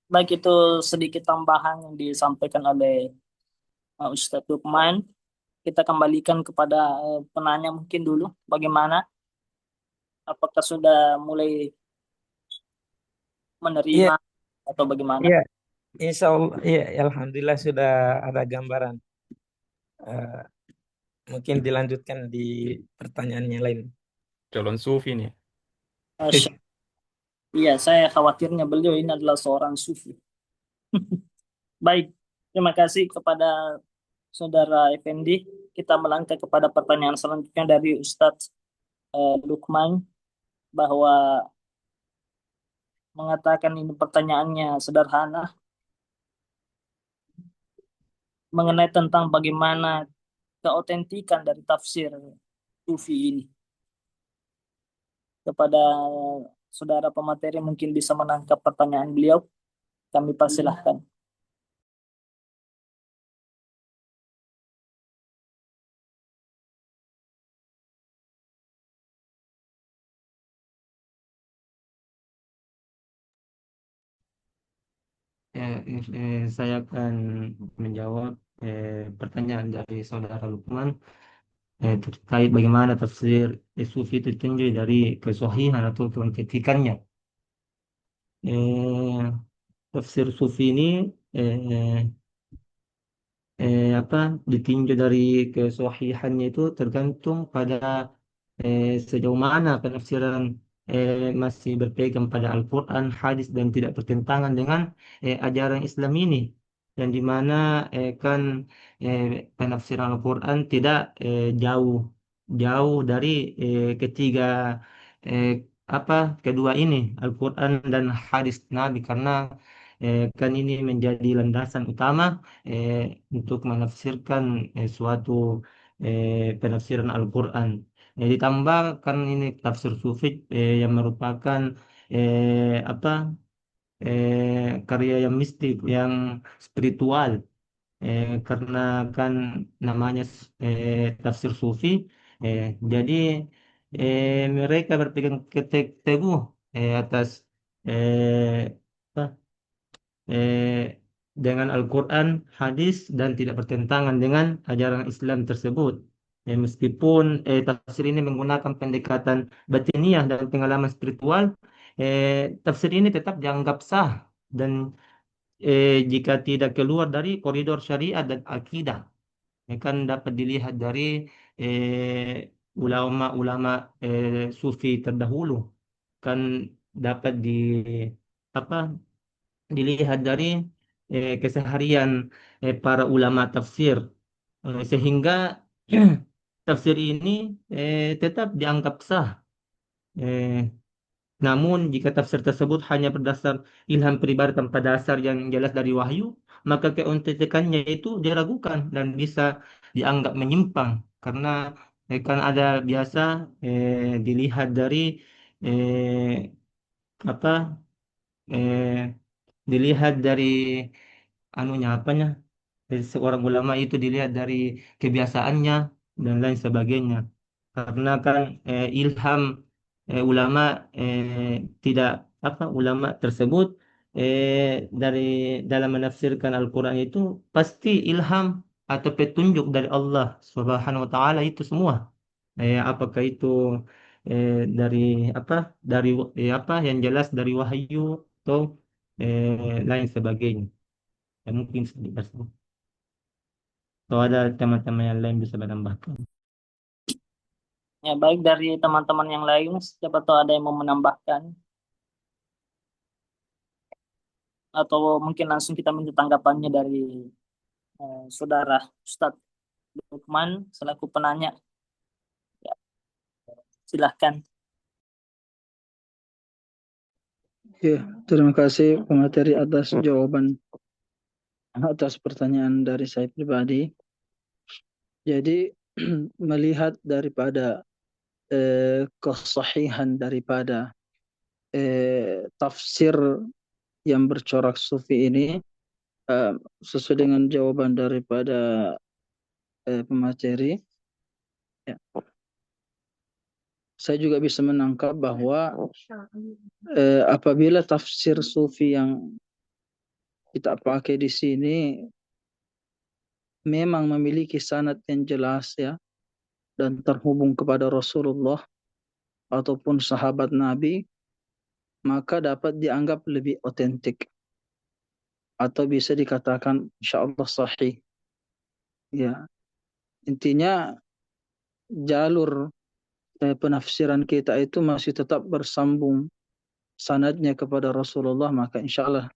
Baik, itu sedikit tambahan yang disampaikan oleh Ustadz Lukman. Kita kembalikan kepada penanya mungkin dulu, bagaimana? Apakah sudah mulai Iya, menerima atau bagaimana? iya, insya Allah, iya, alhamdulillah sudah ada gambaran. Eh, Mungkin dilanjutkan di pertanyaannya lain. Calon sufi nih. Masya- Iya, saya khawatirnya beliau ini adalah seorang sufi. Baik, terima kasih kepada Saudara Effendi. Kita melangkah kepada pertanyaan selanjutnya dari Ustadz Lukman, bahwa mengatakan ini pertanyaannya sederhana mengenai tentang bagaimana keautentikan dari tafsir Sufi ini. Kepada saudara pemateri mungkin bisa menangkap pertanyaan beliau. Kami persilahkan. Saya akan menjawab pertanyaan dari saudara Lukman terkait bagaimana tafsir Sufi itu ditinjau dari kesohihan atau keautentikannya. Eh, Tafsir Sufi ini eh, apa ditinjau dari kesohihannya itu tergantung pada sejauh mana penafsiran masih berpegang pada Al-Quran, hadis dan tidak bertentangan dengan ajaran Islam ini, dan di mana kan eh, penafsiran Al-Quran tidak jauh jauh dari ketiga eh, apa kedua ini, Al-Quran dan hadis Nabi, karena kan ini menjadi landasan utama eh, untuk menafsirkan suatu penafsiran Al-Quran. Ditambahkan ini tafsir sufi yang merupakan apa karya yang mistik, yang spiritual, karena kan namanya tafsir sufi. eh, jadi mereka berpegang teguh atas apa, eh, dengan Al-Quran, hadis, dan tidak bertentangan dengan ajaran Islam tersebut. Meskipun tafsir ini menggunakan pendekatan batiniah dan pengalaman spiritual, tafsir ini tetap dianggap sah dan jika tidak keluar dari koridor syariat dan akidah, kan dapat dilihat dari ulama-ulama sufi terdahulu, kan dapat apa dilihat dari keseharian para ulama tafsir. Sehingga tafsir ini tetap dianggap sah. Eh, Namun jika tafsir tersebut hanya berdasar ilham pribadi tanpa dasar yang jelas dari wahyu, maka keautentikannya itu diragukan dan bisa dianggap menyimpang, karena kan ada biasa dilihat dari eh, apa eh, dilihat dari anunya apanya dari seorang ulama itu dilihat dari kebiasaannya dan lain sebagainya. Karena kan ilham ulama tidak ulama tersebut dari dalam menafsirkan Al-Quran itu pasti ilham atau petunjuk dari Allah Subhanahu wa taala itu semua. Apakah itu eh, dari apa dari yang jelas dari wahyu atau lain sebagainya. Ya, mungkin sedikit. Kalau ada teman-teman yang lain bisa menambahkan. Ya, baik dari teman-teman yang lain, siapa tahu ada yang mau menambahkan atau mungkin langsung kita minta tanggapannya dari saudara Ustadz Lukman selaku penanya. Ya, silahkan. Ya, terima kasih pemateri atas jawaban atas pertanyaan dari saya pribadi. Jadi melihat daripada kesahihan daripada tafsir yang bercorak sufi ini, sesuai dengan jawaban daripada pemateri, ya, saya juga bisa menangkap bahwa apabila tafsir sufi yang kita pakai di sini memang memiliki sanad yang jelas, ya, dan terhubung kepada Rasulullah ataupun sahabat Nabi, maka dapat dianggap lebih otentik atau bisa dikatakan insyaallah sahih. Ya, intinya jalur penafsiran kita itu masih tetap bersambung sanadnya kepada Rasulullah, maka insyaallah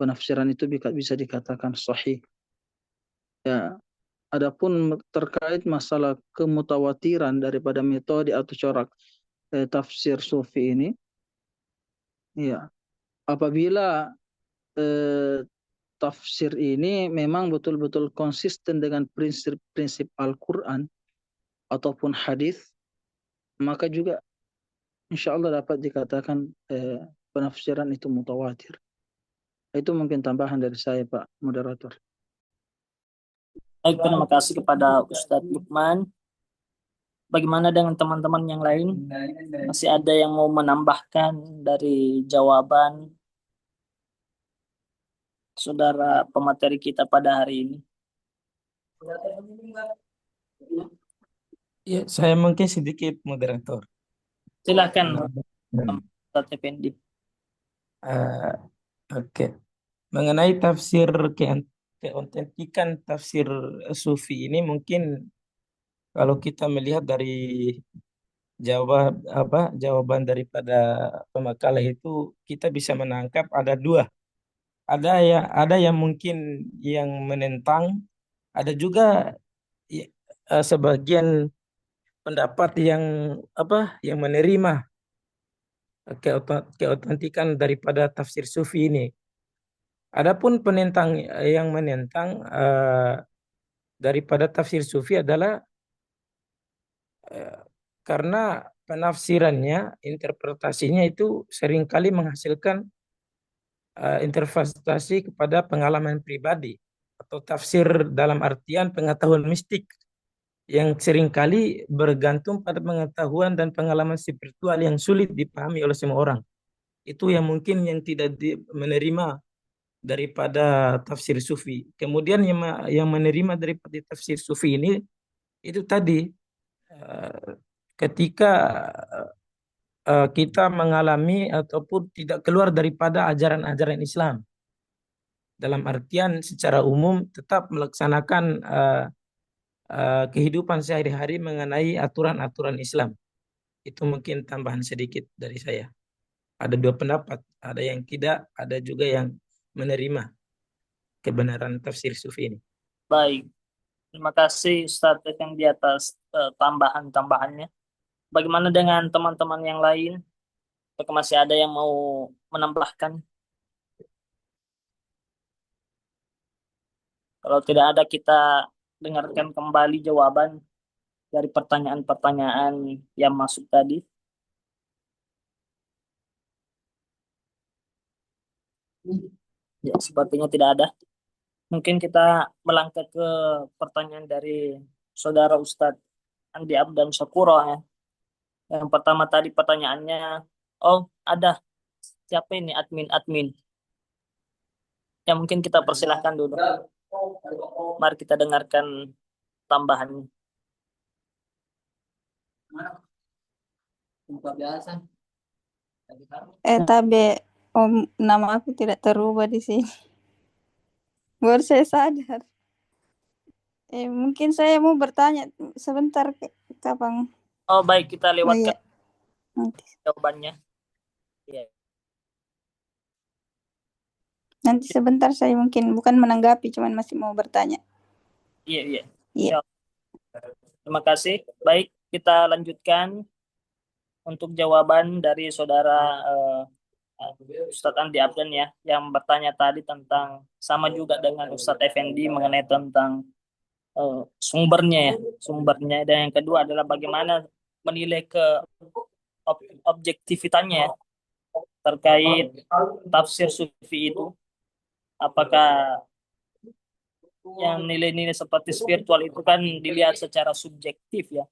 penafsiran itu bisa dikatakan sahih. Ya, adapun terkait masalah kemutawatiran daripada metode atau corak tafsir sufi ini, ya, apabila eh, tafsir ini memang betul-betul konsisten dengan prinsip-prinsip Al-Quran ataupun hadis, maka juga insya Allah dapat dikatakan penafsiran itu mutawatir. Itu mungkin tambahan dari saya, Pak Moderator. Baik, terima kasih kepada Ustadz Lukman. Bagaimana dengan teman-teman yang lain? Masih ada yang mau menambahkan dari jawaban saudara pemateri kita pada hari ini? Ya, saya mungkin sedikit moderator. Silakan, Ustadz Effendi. Eh, Oke. Mengenai tafsir keautentikan tafsir sufi ini mungkin kalau kita melihat dari jawaban daripada pemakalah itu kita bisa menangkap ada dua. Ada yang mungkin yang menentang, ada juga sebagian pendapat yang yang menerima keautentikan daripada tafsir sufi ini. Adapun penentang yang menentang daripada tafsir sufi adalah karena penafsirannya, interpretasinya itu seringkali menghasilkan interpretasi kepada pengalaman pribadi atau tafsir dalam artian pengetahuan mistik yang seringkali bergantung pada pengetahuan dan pengalaman spiritual yang sulit dipahami oleh semua orang. Itu yang mungkin yang tidak menerima daripada tafsir sufi. Kemudian yang menerima daripada tafsir sufi ini itu tadi ketika kita mengalami ataupun tidak keluar daripada ajaran-ajaran Islam. Dalam artian secara umum tetap melaksanakan kehidupan sehari-hari mengenai aturan-aturan Islam. Itu mungkin tambahan sedikit dari saya. Ada dua pendapat, ada yang tidak, ada juga yang menerima kebenaran tafsir sufi ini. Baik, terima kasih Ustadz Effendi atas tambahan-tambahannya. Bagaimana dengan teman-teman yang lain? Apakah masih ada yang mau menambahkan? Kalau tidak ada, kita dengarkan kembali jawaban dari pertanyaan-pertanyaan yang masuk tadi? Ya, sepertinya tidak ada. Mungkin kita melangkah ke pertanyaan dari saudara Ustadz Andi Abdan Syakuro ya. Yang pertama tadi pertanyaannya, oh ada siapa ini admin-admin? Ya mungkin kita persilahkan dulu. Mari kita dengarkan tambahannya. Tabe, Om, nama aku tidak terubah di sini. Baru saya sadar. Mungkin saya mau bertanya sebentar, kapan? Oh baik, kita Oh lewatkan iya, nanti. jawabannya. Ya. Nanti sebentar, saya mungkin bukan menanggapi, cuman masih mau bertanya. Iya, iya. Iya. Ya, terima kasih. Baik, kita lanjutkan untuk jawaban dari saudara Ustadz Andi Abdan ya, yang bertanya tadi tentang sama juga dengan Ustadz Effendi mengenai tentang sumbernya ya, sumbernya. Dan yang kedua adalah bagaimana menilai ke objektivitasnya ya, terkait tafsir sufi itu. Apakah yang nilai-nilai seperti spiritual itu kan dilihat secara subjektif ya.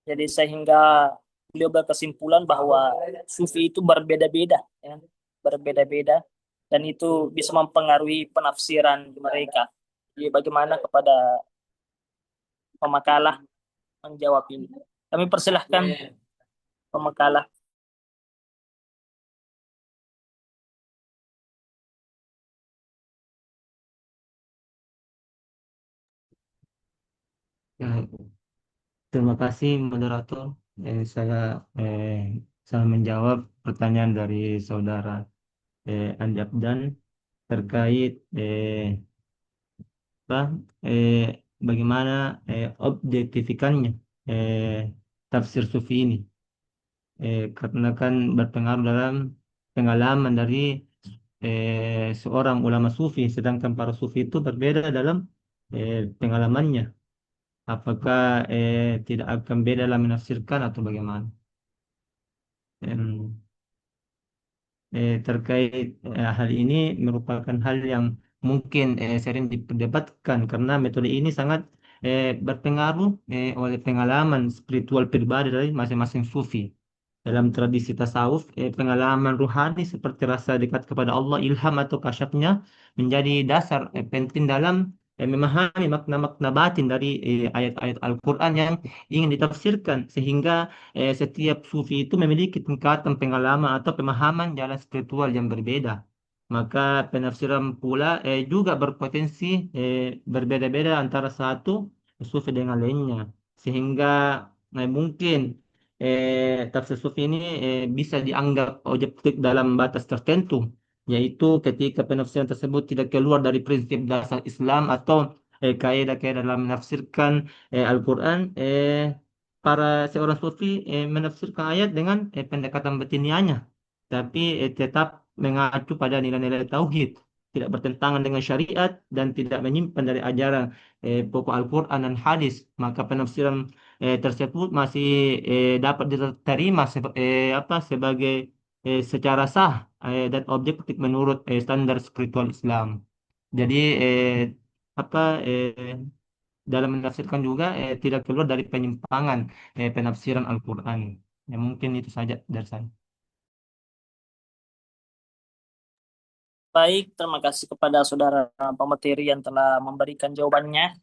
Jadi sehingga beliau berkesimpulan bahwa sufi itu berbeda-beda ya, berbeda-beda dan itu bisa mempengaruhi penafsiran mereka. Jadi bagaimana kepada pemakalah menjawab ini? Kami persilahkan pemakalah. Ya, terima kasih moderator. Saya saya menjawab pertanyaan dari saudara Andi Abdan terkait apa, eh, bagaimana objektifikannya eh, tafsir sufi ini. Karena kan berpengaruh dalam pengalaman dari seorang ulama sufi, sedangkan para sufi itu berbeda dalam pengalamannya. Apakah tidak akan beda dalam menafsirkan atau bagaimana? Em, Terkait hal ini merupakan hal yang mungkin sering diperdebatkan karena metode ini sangat berpengaruh oleh pengalaman spiritual pribadi dari masing-masing sufi. Dalam tradisi tasawuf, pengalaman ruhani seperti rasa dekat kepada Allah, ilham atau kasyafnya menjadi dasar penting dalam memahami makna-makna batin dari ayat-ayat Al-Quran yang ingin ditafsirkan, sehingga setiap sufi itu memiliki tingkatan pengalaman atau pemahaman jalan spiritual yang berbeda. Maka penafsiran pula juga berpotensi berbeda-beda antara satu sufi dengan lainnya, sehingga mungkin tafsir sufi ini bisa dianggap objektif dalam batas tertentu, yaitu ketika penafsiran tersebut tidak keluar dari prinsip dasar Islam atau kaidah-kaidah dalam menafsirkan Al-Quran. Para seorang sufi menafsirkan ayat dengan pendekatan batiniahnya, tapi tetap mengacu pada nilai-nilai tauhid, tidak bertentangan dengan syariat dan tidak menyimpan dari ajaran pokok Al-Quran dan hadis. Maka penafsiran tersebut masih dapat diterima sebagai secara sah dan objektif menurut standar spiritual Islam. Jadi apa dalam menafsirkan juga tidak keluar dari penyimpangan penafsiran Al-Quran. Ya mungkin itu saja dari saya. Baik, terima kasih kepada saudara pemateri yang telah memberikan jawabannya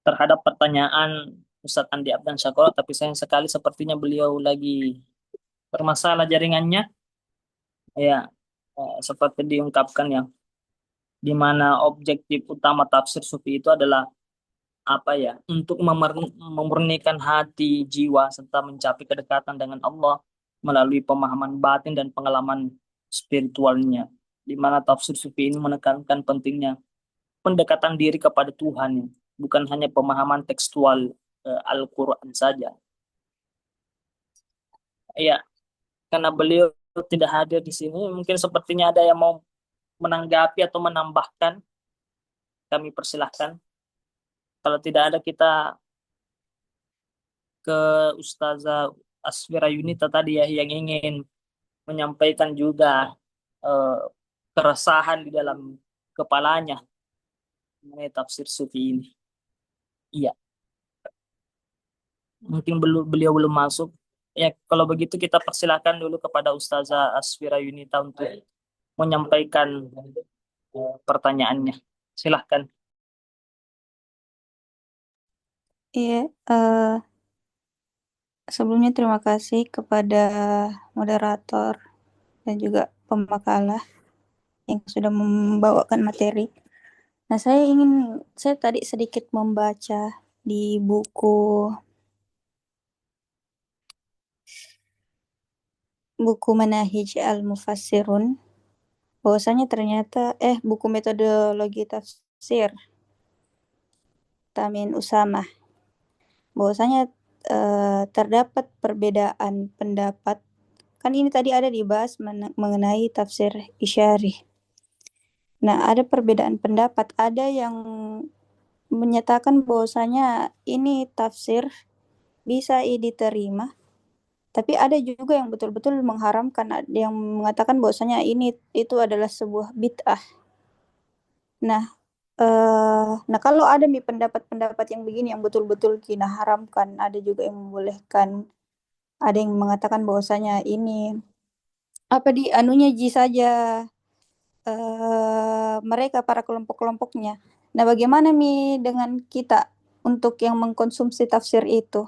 terhadap pertanyaan Ustadz Andi Abdan Syakro, tapi sayang sekali sepertinya beliau lagi bermasalah jaringannya. Ya, seperti diungkapkan ya, di mana objektif utama tafsir sufi itu adalah apa ya, untuk memurnikan hati, jiwa, serta mencapai kedekatan dengan Allah melalui pemahaman batin dan pengalaman spiritualnya. Di mana tafsir sufi ini menekankan pentingnya pendekatan diri kepada Tuhan, bukan hanya pemahaman tekstual Al-Quran saja. Ya, karena beliau tidak hadir di sini, mungkin sepertinya ada yang mau menanggapi atau menambahkan, kami persilahkan. Kalau tidak ada, kita ke Ustazah Asfira Yunita tadi ya, yang ingin menyampaikan juga eh, keresahan di dalam kepalanya mengenai tafsir sufi ini. Iya, mungkin beliau belum masuk. Ya, kalau begitu kita persilahkan dulu kepada Ustazah Asfira Yunita untuk menyampaikan pertanyaannya. Silahkan. Iya, sebelumnya terima kasih kepada moderator dan juga pemakalah yang sudah membawakan materi. Nah, saya tadi sedikit membaca di buku Manahij Al-Mufassirun, bahwasanya ternyata buku metodologi tafsir Tamin Usamah, bahwasanya terdapat perbedaan pendapat. Kan ini tadi ada dibahas mengenai tafsir Isyari. Nah, ada perbedaan pendapat. Ada yang menyatakan bahwasanya ini tafsir bisa diterima, tapi ada juga yang betul-betul mengharamkan, yang mengatakan bahwasanya ini itu adalah sebuah bid'ah. Nah, nah kalau ada nih pendapat-pendapat yang begini yang betul-betul kina haramkan, ada juga yang membolehkan, ada yang mengatakan bahwasanya ini apa di anunya ji saja, mereka para kelompok-kelompoknya. Nah, bagaimana dengan kita untuk yang mengkonsumsi tafsir itu?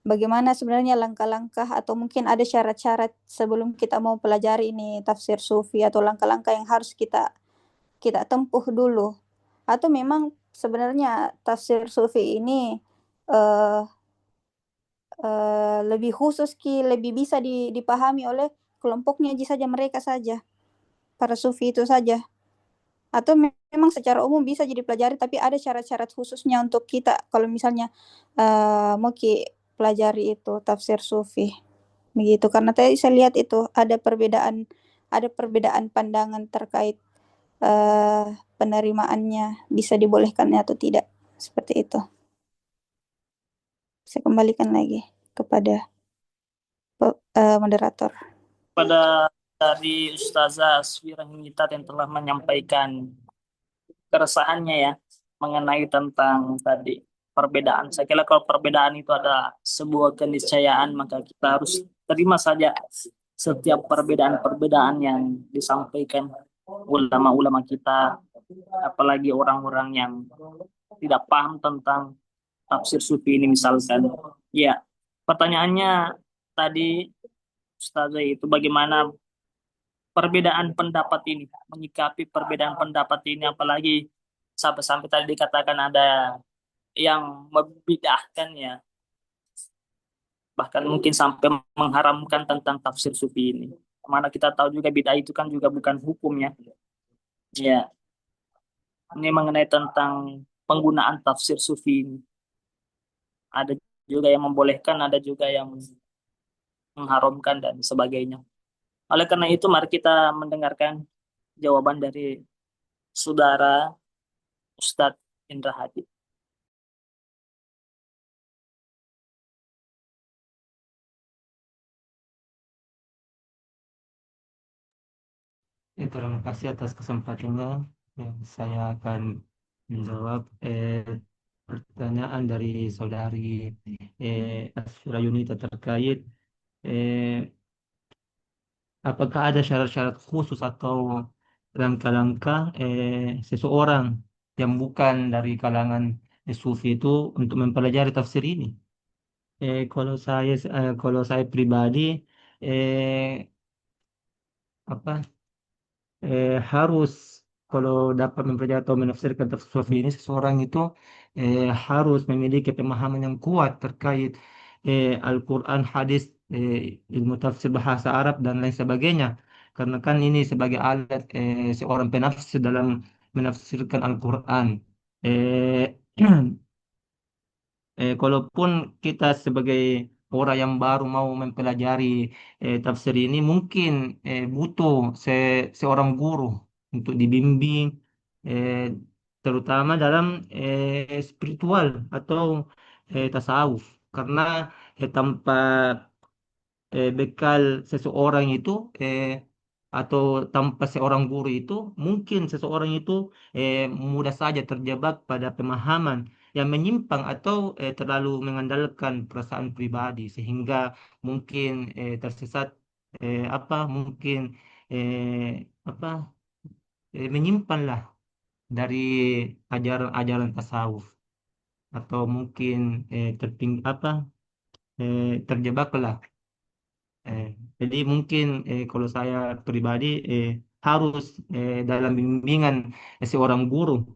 Bagaimana sebenarnya langkah-langkah atau mungkin ada syarat-syarat sebelum kita mau pelajari ini tafsir sufi, atau langkah-langkah yang harus kita kita tempuh dulu? Atau memang sebenarnya tafsir sufi ini eh, lebih khusus lebih bisa dipahami oleh kelompoknya aja saja, mereka saja, para sufi itu saja? Atau memang secara umum bisa jadi pelajari, tapi ada syarat-syarat khususnya untuk kita kalau misalnya mau pelajari itu tafsir sufi begitu? Karena tadi saya lihat itu ada perbedaan pandangan terkait eh, penerimaannya, bisa dibolehkannya atau tidak, seperti itu. Saya kembalikan lagi kepada moderator. Pada dari Ustazah Asfira Yunita yang telah menyampaikan keresahannya ya mengenai tentang tadi perbedaan. Saya kira kalau perbedaan itu ada sebuah keniscayaan, maka kita harus terima saja setiap perbedaan-perbedaan yang disampaikan ulama-ulama kita, apalagi orang-orang yang tidak paham tentang tafsir sufi ini misalkan. Ya, pertanyaannya tadi Ustazah itu bagaimana perbedaan pendapat ini, menyikapi perbedaan pendapat ini, apalagi sampai-sampai tadi dikatakan ada yang membidahkan ya, bahkan mungkin sampai mengharamkan tentang tafsir sufi ini. Mana kita tahu juga bid'ah itu kan juga bukan hukum ya. Ya, ini mengenai tentang penggunaan tafsir sufi ini. Ada juga yang membolehkan, ada juga yang mengharamkan dan sebagainya. Oleh karena itu, mari kita mendengarkan jawaban dari saudara Ustadz Indra Hadi. Terima kasih atas kesempatannya. Saya akan menjawab pertanyaan dari saudari Asfira Yunita terkait eh, apakah ada syarat-syarat khusus atau langkah-langkah seseorang yang bukan dari kalangan sufi itu untuk mempelajari tafsir ini. Kalau saya pribadi eh, apa harus, kalau dapat mempelajari atau menafsirkan tafsir sufi ini, seseorang itu harus memiliki pemahaman yang kuat terkait Al-Quran, hadis, ilmu tafsir bahasa Arab dan lain sebagainya. Karena kan ini sebagai alat seorang penafsir dalam menafsirkan Al-Quran. Eh, kalaupun kita sebagai orang yang baru mau mempelajari tafsir ini, mungkin butuh seorang guru untuk dibimbing, eh, terutama dalam spiritual atau tasawuf. Karena tanpa bekal seseorang itu atau tanpa seorang guru itu mungkin seseorang itu mudah saja terjebak pada pemahaman yang menyimpang atau terlalu mengandalkan perasaan pribadi sehingga mungkin tersesat mungkin apa menyimpanlah dari ajaran-ajaran tasawuf atau mungkin terjebaklah. Eh, jadi mungkin kalau saya pribadi harus dalam bimbingan seorang guru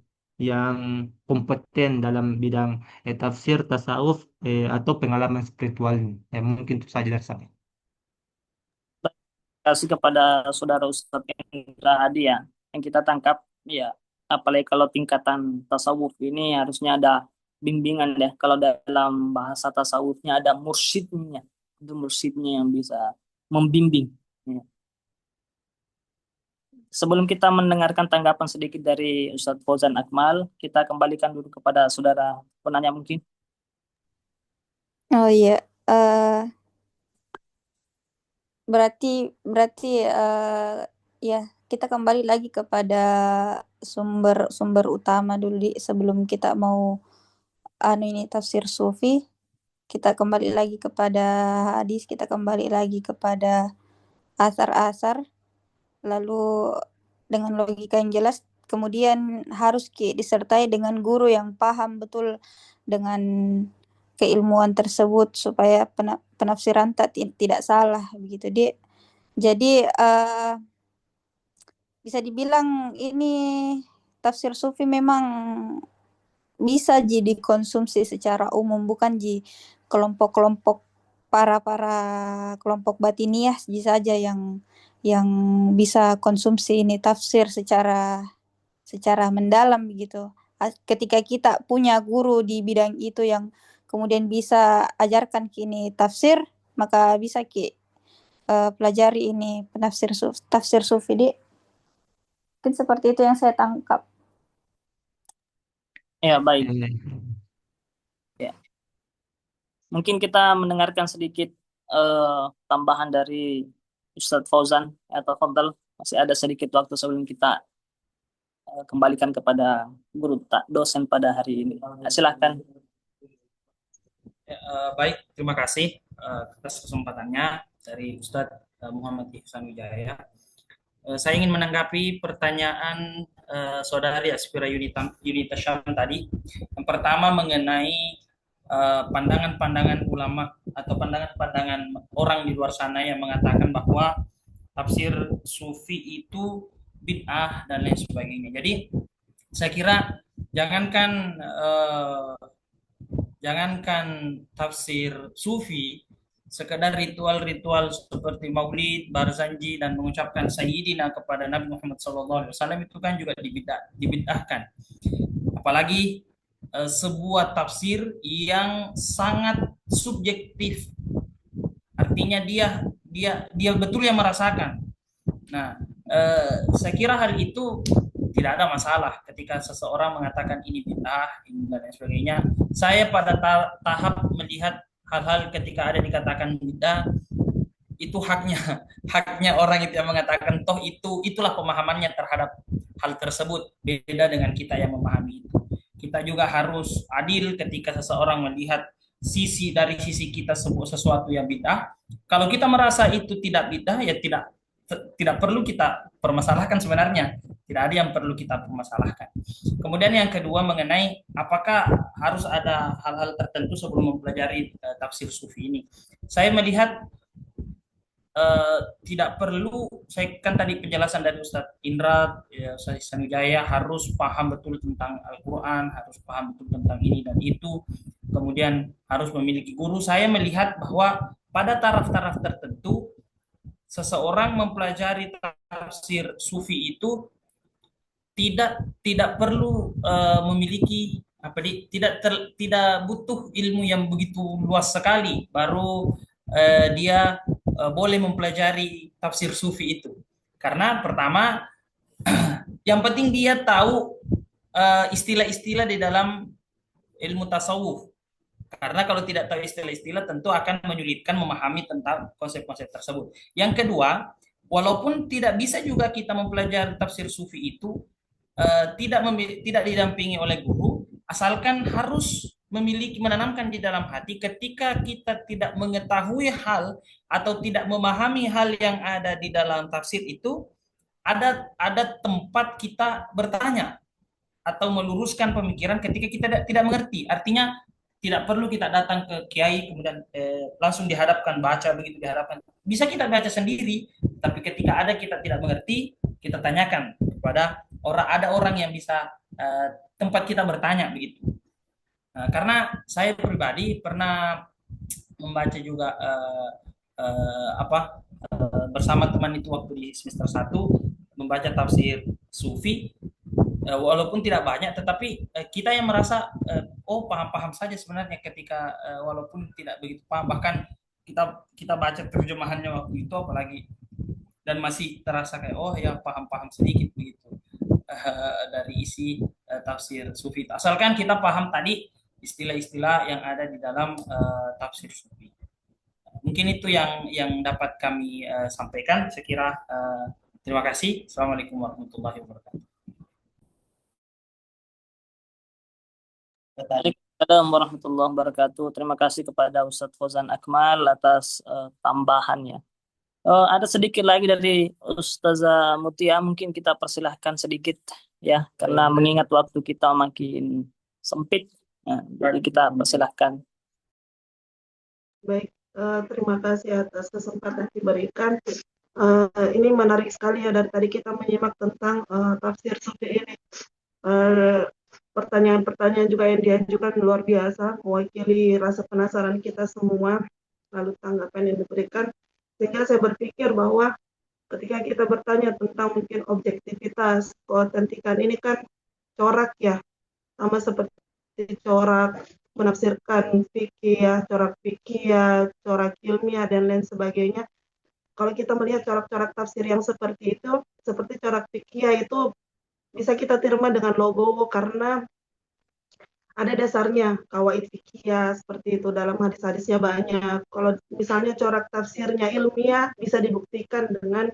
yang kompeten dalam bidang tafsir, tasawuf atau pengalaman spiritual. Mungkin itu saja dari saya. Kasih kepada saudara Ustadz Indra Hadi ya, yang kita tangkap ya, apalagi kalau tingkatan tasawuf ini harusnya ada bimbingan deh. Kalau dalam bahasa tasawufnya ada mursyidnya, itu mursyidnya yang bisa membimbing. Ya. Sebelum kita mendengarkan tanggapan sedikit dari Ustadz Fauzan Akmal, kita kembalikan dulu kepada saudara penanya mungkin. Oh iya, berarti ya kita kembali lagi kepada sumber utama dulu sebelum kita mau ini tafsir sufi, kita kembali lagi kepada hadis, kita kembali lagi kepada asar-asar, lalu dengan logika yang jelas, kemudian harus disertai dengan guru yang paham betul dengan keilmuan tersebut supaya penafsiran tidak salah begitu dia. Jadi bisa dibilang ini tafsir sufi memang bisa jadi dikonsumsi secara umum, bukan di kelompok-kelompok para kelompok batiniah saja yang bisa konsumsi ini tafsir secara mendalam begitu. Ketika kita punya guru di bidang itu yang kemudian bisa ajarkan kini tafsir, maka bisa pelajari ini tafsir sufi di. Mungkin seperti itu yang saya tangkap. Ya, baik. Eh, Ya. Mungkin kita mendengarkan sedikit tambahan dari Ustadz Fauzan atau Fadl. Masih ada sedikit waktu sebelum kita kembalikan kepada guru dosen pada hari ini. Silahkan. Ya, baik, terima kasih atas kesempatannya dari Ustadz Muhammad Ihsan Wijaya. Saya ingin menanggapi pertanyaan saudari Aspira Yunita Syam tadi. Yang pertama mengenai pandangan-pandangan ulama atau pandangan-pandangan orang di luar sana yang mengatakan bahwa tafsir sufi itu bid'ah dan lain sebagainya. Jadi saya kira jangankan tafsir sufi, sekedar ritual-ritual seperti maulid, barzanji, dan mengucapkan sayyidina kepada Nabi Muhammad SAW itu kan juga dibid'ahkan. Apalagi sebuah tafsir yang sangat subjektif, artinya dia betul yang merasakan. Nah, saya kira hal itu tidak ada masalah ketika seseorang mengatakan ini bid'ah, ini dan lain sebagainya. Saya pada tahap melihat hal-hal ketika ada dikatakan bid'ah itu haknya orang itu yang mengatakan, toh itulah pemahamannya terhadap hal tersebut, beda dengan kita yang memahami itu. Kita juga harus adil ketika seseorang melihat dari sisi kita sesuatu yang bid'ah. Kalau kita merasa itu tidak bid'ah, ya tidak perlu kita permasalahkan sebenarnya. Tidak ada yang perlu kita permasalahkan. Kemudian yang kedua mengenai apakah harus ada hal-hal tertentu sebelum mempelajari tafsir sufi ini. Saya melihat tidak perlu, saya kan tadi penjelasan dari Ustadz Indra, Ustadz Sanujaya harus paham betul tentang Al-Quran, harus paham betul tentang ini dan itu, kemudian harus memiliki guru. Saya melihat bahwa pada taraf-taraf tertentu, seseorang mempelajari tafsir sufi itu tidak perlu memiliki tidak butuh ilmu yang begitu luas sekali baru dia boleh mempelajari tafsir sufi itu. Karena pertama yang penting dia tahu istilah-istilah di dalam ilmu tasawuf. Karena kalau tidak tahu istilah-istilah tentu akan menyulitkan memahami tentang konsep-konsep tersebut. Yang kedua, walaupun tidak bisa juga kita mempelajari tafsir sufi itu tidak didampingi oleh guru, asalkan harus menanamkan di dalam hati ketika kita tidak mengetahui hal atau tidak memahami hal yang ada di dalam tafsir itu, ada tempat kita bertanya atau meluruskan pemikiran ketika kita tidak mengerti. Artinya tidak perlu kita datang ke kiai kemudian langsung dihadapkan baca, begitu dihadapkan. Bisa kita baca sendiri, tapi ketika ada kita tidak mengerti, kita tanyakan kepada ada orang yang bisa tempat kita bertanya begitu. Karena saya pribadi pernah membaca juga bersama teman itu waktu di semester 1 membaca tafsir sufi, walaupun tidak banyak, tetapi kita yang merasa paham-paham saja sebenarnya ketika walaupun tidak begitu paham, bahkan kita baca terjemahannya waktu itu apalagi, dan masih terasa kayak ya paham-paham sedikit begitu dari isi tafsir sufi. Asalkan kita paham tadi istilah-istilah yang ada di dalam tafsir sufi. Mungkin itu yang dapat kami sampaikan. Saya kira terima kasih. Assalamualaikum warahmatullahi wabarakatuh. Waalaikumsalam warahmatullahi wabarakatuh. Terima kasih kepada Ustadz Fauzan Akmal atas tambahannya. Ada sedikit lagi dari Ustazah Mutia, mungkin kita persilahkan sedikit ya, karena mengingat waktu kita makin sempit. Jadi kita persilahkan. Baik, terima kasih atas kesempatan diberikan. Ini menarik sekali ya, dari tadi kita menyimak tentang tafsir sufi ini. Pertanyaan-pertanyaan juga yang diajukan luar biasa, mewakili rasa penasaran kita semua, lalu tanggapan yang diberikan. Sehingga saya berpikir bahwa ketika kita bertanya tentang mungkin objektivitas, keotentikan, ini kan corak ya, sama seperti corak menafsirkan fikih ya, corak fikih ya, corak ilmiah dan lain sebagainya. Kalau kita melihat corak-corak tafsir yang seperti itu, seperti corak fikih ya, itu bisa kita terima dengan logo karena ada dasarnya, kawaid fikih ya, seperti itu, dalam hadis-hadisnya banyak. Kalau misalnya corak tafsirnya ilmiah, bisa dibuktikan dengan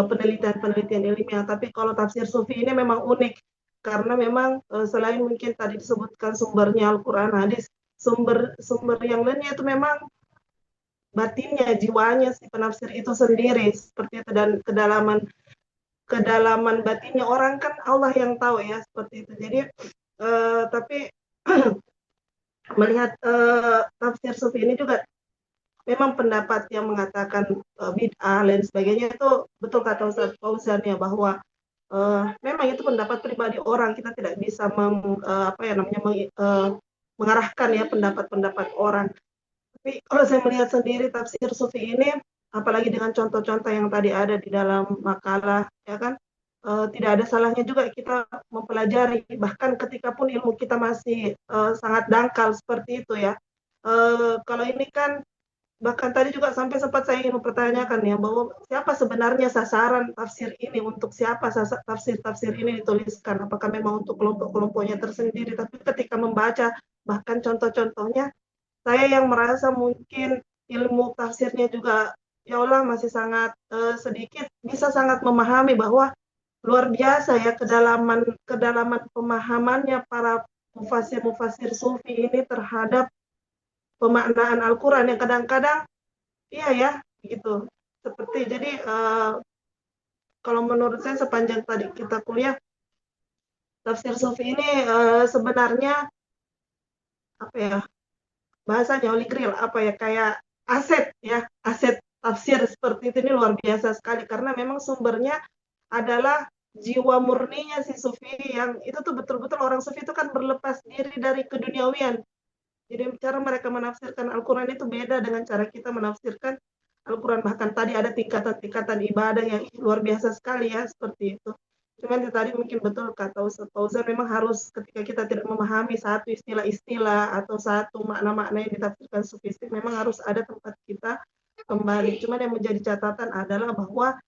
penelitian-penelitian ilmiah. Tapi kalau tafsir sufi ini memang unik, karena memang selain mungkin tadi disebutkan sumbernya Al-Quran, hadis, sumber yang lainnya itu memang batinnya, jiwanya si penafsir itu sendiri, seperti itu. Dan kedalaman batinnya orang kan Allah yang tahu ya, seperti itu. Jadi tapi melihat tafsir sufi ini juga memang pendapat yang mengatakan bid'ah lain sebagainya, itu betul kata Ustaz Fauzan ya, bahwa memang itu pendapat pribadi orang, kita tidak bisa mengarahkan ya pendapat-pendapat orang. Tapi kalau saya melihat sendiri tafsir sufi ini, apalagi dengan contoh-contoh yang tadi ada di dalam makalah ya kan, tidak ada salahnya juga kita mempelajari, bahkan ketika pun ilmu kita masih sangat dangkal seperti itu ya. Kalau ini kan bahkan tadi juga sampai sempat saya ingin mempertanyakan ya, bahwa siapa sebenarnya sasaran tafsir ini, untuk siapa tafsir ini dituliskan, apakah memang untuk kelompok-kelompoknya tersendiri. Tapi ketika membaca bahkan contoh-contohnya, saya yang merasa mungkin ilmu tafsirnya juga ya Allah masih sangat sedikit, bisa sangat memahami bahwa luar biasa ya kedalaman pemahamannya para mufasir sufi ini terhadap pemaknaan Al-Quran yang kadang-kadang iya ya gitu. Seperti jadi kalau menurut saya sepanjang tadi kita kuliah, tafsir sufi ini sebenarnya apa ya bahasanya, holy grail, apa ya, kayak aset ya, aset tafsir seperti itu, ini luar biasa sekali, karena memang sumbernya adalah jiwa murninya si sufi, yang itu tuh betul-betul orang sufi itu kan berlepas diri dari keduniawian. Jadi cara mereka menafsirkan Al-Quran itu beda dengan cara kita menafsirkan Al-Quran. Bahkan tadi ada tingkatan-tingkatan ibadah yang luar biasa sekali ya, seperti itu. Cuman tadi mungkin betul kata Ustaz Fauzan, memang harus ketika kita tidak memahami satu istilah-istilah atau satu makna-makna yang ditafsirkan sufistik, memang harus ada tempat kita kembali. Cuman yang menjadi catatan adalah bahwa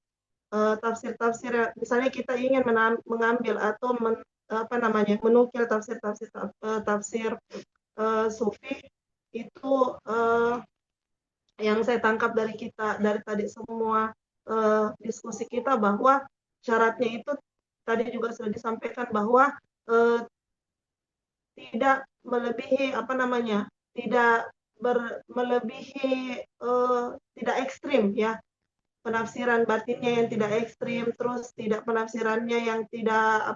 tafsir-tafsir, misalnya kita ingin mengambil atau menukil tafsir sufi, itu yang saya tangkap dari tadi semua diskusi kita, bahwa syaratnya itu tadi juga sudah disampaikan bahwa tidak melebihi tidak melebihi tidak ekstrim ya, penafsiran batinnya yang tidak ekstrim, terus tidak penafsirannya yang tidak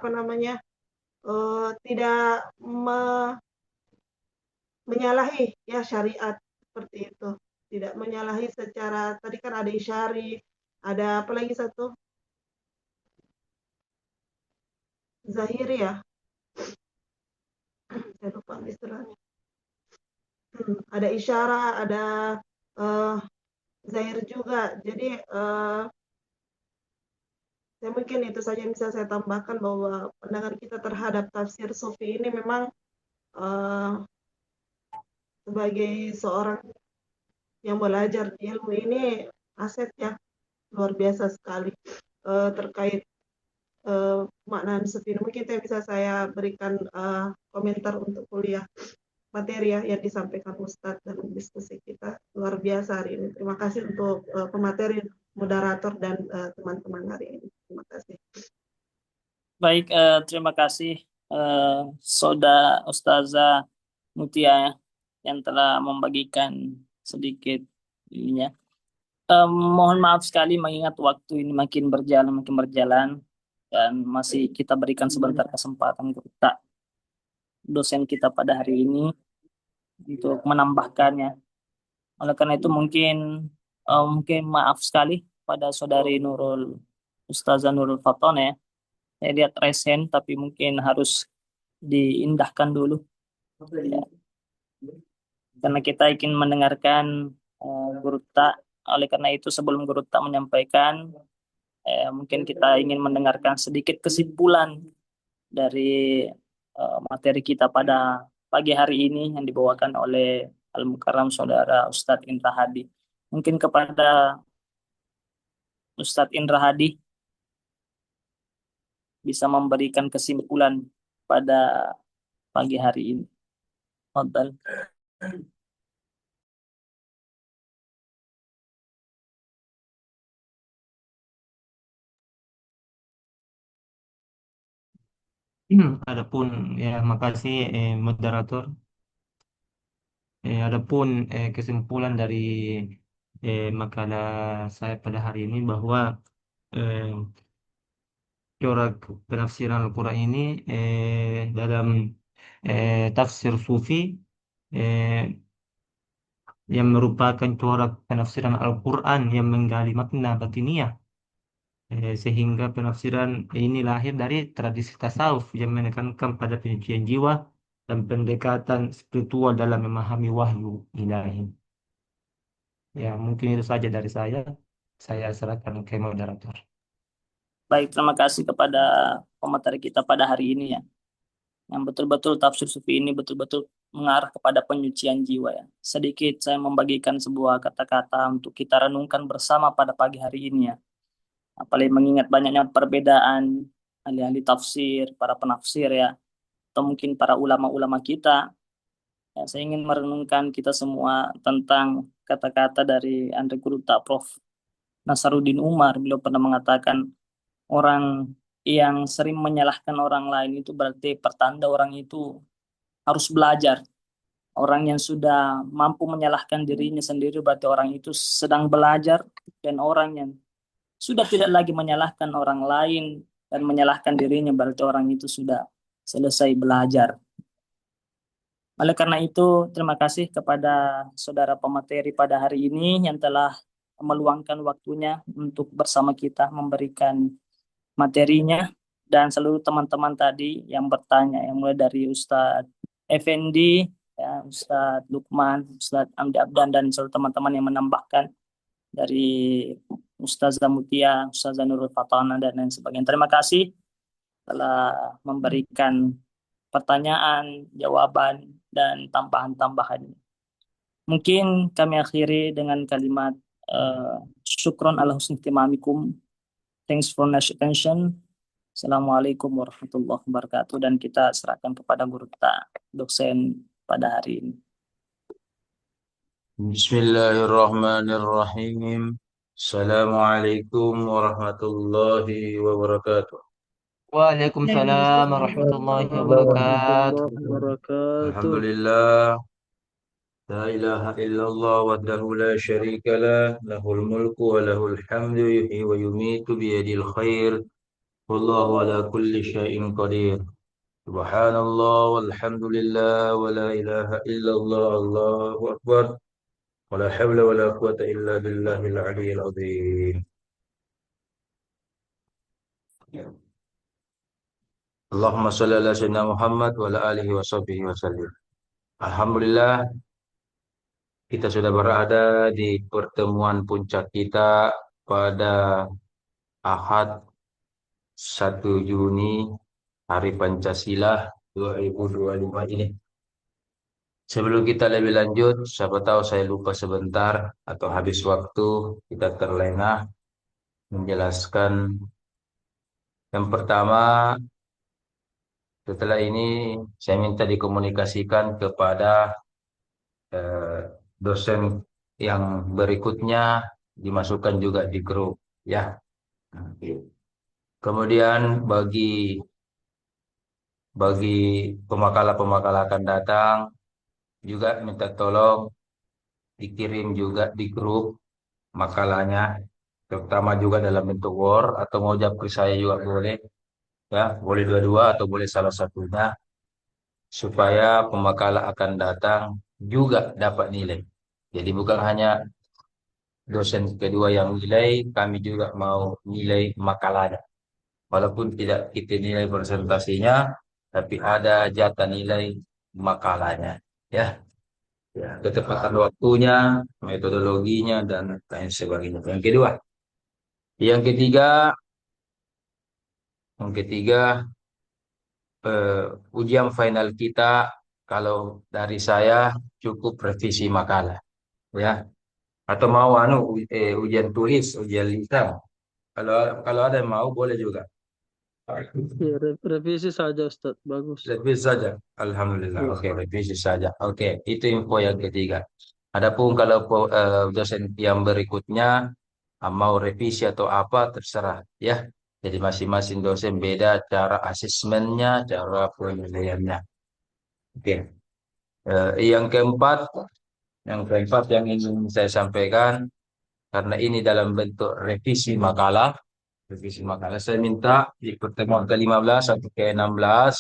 tidak menyalahi ya syariat, seperti itu. Tidak menyalahi secara, tadi kan ada isyari, ada apa lagi satu, zahiri ya, saya lupa istilahnya. Ada isyara, ada zahir juga. Jadi ya mungkin itu saja yang bisa saya tambahkan, bahwa pandangan kita terhadap tafsir sufi ini memang sebagai seorang yang belajar di ilmu ini aset ya, luar biasa sekali terkait makna sufi ini. Mungkin itu yang bisa saya berikan komentar untuk kuliah materi ya yang disampaikan Ustadz dalam diskusi kita. Luar biasa hari ini. Terima kasih untuk pemateri, moderator, dan teman-teman hari ini. Terima kasih. Baik, terima kasih Saudara Ustazah Mutia yang telah membagikan sedikit ininya. Mohon maaf sekali mengingat waktu ini makin berjalan dan masih kita berikan sebentar kesempatan untuk dosen kita pada hari ini untuk menambahkannya. Oleh karena itu mungkin maaf sekali pada saudari Ustazah Nurul Faton ya. Saya lihat resen tapi mungkin harus diindahkan dulu. Ya. Karena kita ingin mendengarkan Guru Tak. Oleh karena itu sebelum Guru Tak menyampaikan, mungkin kita ingin mendengarkan sedikit kesimpulan dari materi kita pada pagi hari ini yang dibawakan oleh Al-Mukarram Saudara Ustadz Indra Hadi. Mungkin kepada Ustadz Indra Hadi bisa memberikan kesimpulan pada pagi hari ini. Fadhal. Adapun ya, makasih moderator. Adapun kesimpulan dari makalah saya pada hari ini, bahwa eh, corak penafsiran Al-Quran ini dalam tafsir sufi eh, yang merupakan corak penafsiran Al-Quran yang menggali makna batiniah, sehingga penafsiran ini lahir dari tradisi tasawuf yang menekankan pada penyucian jiwa dan pendekatan spiritual dalam memahami wahyu ilahi. Ya, mungkin itu saja dari saya. Saya serahkan ke moderator. Baik, terima kasih kepada pemateri kita pada hari ini ya. Yang betul-betul tafsir sufi ini betul-betul mengarah kepada penyucian jiwa ya. Sedikit saya membagikan sebuah kata-kata untuk kita renungkan bersama pada pagi hari ini ya. Apalagi mengingat banyaknya perbedaan ahli-ahli tafsir, para penafsir ya, atau mungkin para ulama-ulama kita. Ya, saya ingin merenungkan kita semua tentang kata-kata dari Andre Guruta Prof. Nasaruddin Umar. Beliau pernah mengatakan orang yang sering menyalahkan orang lain itu berarti pertanda orang itu harus belajar. Orang yang sudah mampu menyalahkan dirinya sendiri berarti orang itu sedang belajar, dan orang yang sudah tidak lagi menyalahkan orang lain dan menyalahkan dirinya berarti orang itu sudah selesai belajar. Oleh karena itu, terima kasih kepada saudara pemateri pada hari ini yang telah meluangkan waktunya untuk bersama kita memberikan materinya, dan seluruh teman-teman tadi yang bertanya, yang mulai dari Ustadz Effendi, ya, Ustadz Lukman, Ustadz Amdi Abdan, dan seluruh teman-teman yang menambahkan dari Ustazah Mutia, Ustazah Nurul Fatana, dan lain sebagainya. Terima kasih telah memberikan pertanyaan, jawaban, dan tambahan-tambahan. Mungkin kami akhiri dengan kalimat syukron ala husni timamikum. Thanks for your attention. Assalamualaikum warahmatullahi wabarakatuh. Dan kita serahkan kepada Guru kita, dosen pada hari ini. Bismillahirrahmanirrahim. Assalamualaikum warahmatullahi wabarakatuh. Waalaikumsalam warahmatullahi wabarakatuh. Warahmatullahi wabarakatuh. Alhamdulillah. La ilaha illallah wahdahu la syarika lah. Lahul mulku wa lahul hamdu yuhyi wa yumitu biyadil khair. Wallahu ala kulli syai'in qadir. Subhanallah walhamdulillah wa la ilaha illallah. Allahu akbar. Wa la hawla wa la quwata illa billahil aliyyil azim. Allahumma shalli ala sayyidina Muhammad wa ala alihi wa sahbihi wa sallim. Alhamdulillah, kita sudah berada di pertemuan puncak kita pada Ahad 1 Juni Hari Pancasila 2025 ini. Sebelum kita lebih lanjut, siapa tahu saya lupa sebentar atau habis waktu, kita terlena menjelaskan. Yang pertama, setelah ini saya minta dikomunikasikan kepada dosen yang berikutnya, dimasukkan juga di grup ya. Kemudian bagi pemakala-pemakala akan datang juga minta tolong dikirim juga di grup makalanya, terutama juga dalam bentuk Word atau mau japri saya juga boleh ya, boleh dua-dua atau boleh salah satunya, supaya pemakala akan datang juga dapat nilai. Jadi bukan hanya dosen kedua yang nilai, kami juga mau nilai makalanya. Walaupun tidak kita nilai presentasinya, tapi ada jatah nilai makalanya. Ya, ketepatan waktunya, metodologinya, dan lain sebagainya. Yang ketiga, ujian final kita, kalau dari saya cukup revisi makalah, ya. Atau mau ujian tulis, ujian lisan. Kalau ada yang mau boleh juga. Ya, revisi saja Ustaz, bagus. Revisi saja. Alhamdulillah. Oke, revisi saja. Oke, itu info yang ketiga. Adapun kalau dosen yang berikutnya mau revisi atau apa terserah ya. Jadi masing-masing dosen beda cara asesmennya, cara penilaiannya. Oke. Yang keempat yang ingin saya sampaikan, karena ini dalam bentuk revisi makalah, saya minta di pertemuan ke-15 atau ke-16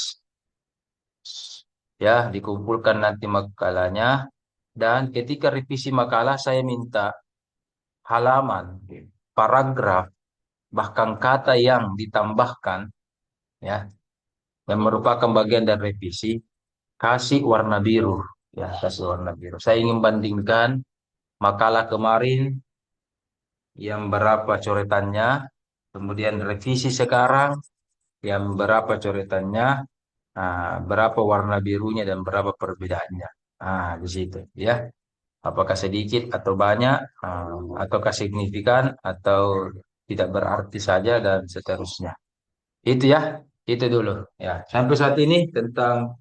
ya dikumpulkan nanti makalahnya, dan ketika revisi makalah saya minta halaman, paragraf, bahkan kata yang ditambahkan ya, yang merupakan bagian dari revisi, kasih warna biru ya, kasih warna biru. Saya ingin bandingkan makalah kemarin yang berapa coretannya, kemudian revisi sekarang yang berapa coretannya, berapa warna birunya, dan berapa perbedaannya. Di situ ya. Apakah sedikit atau banyak, ataukah signifikan atau tidak berarti saja, dan seterusnya. Itu ya, itu dulu ya. Sampai saat ini tentang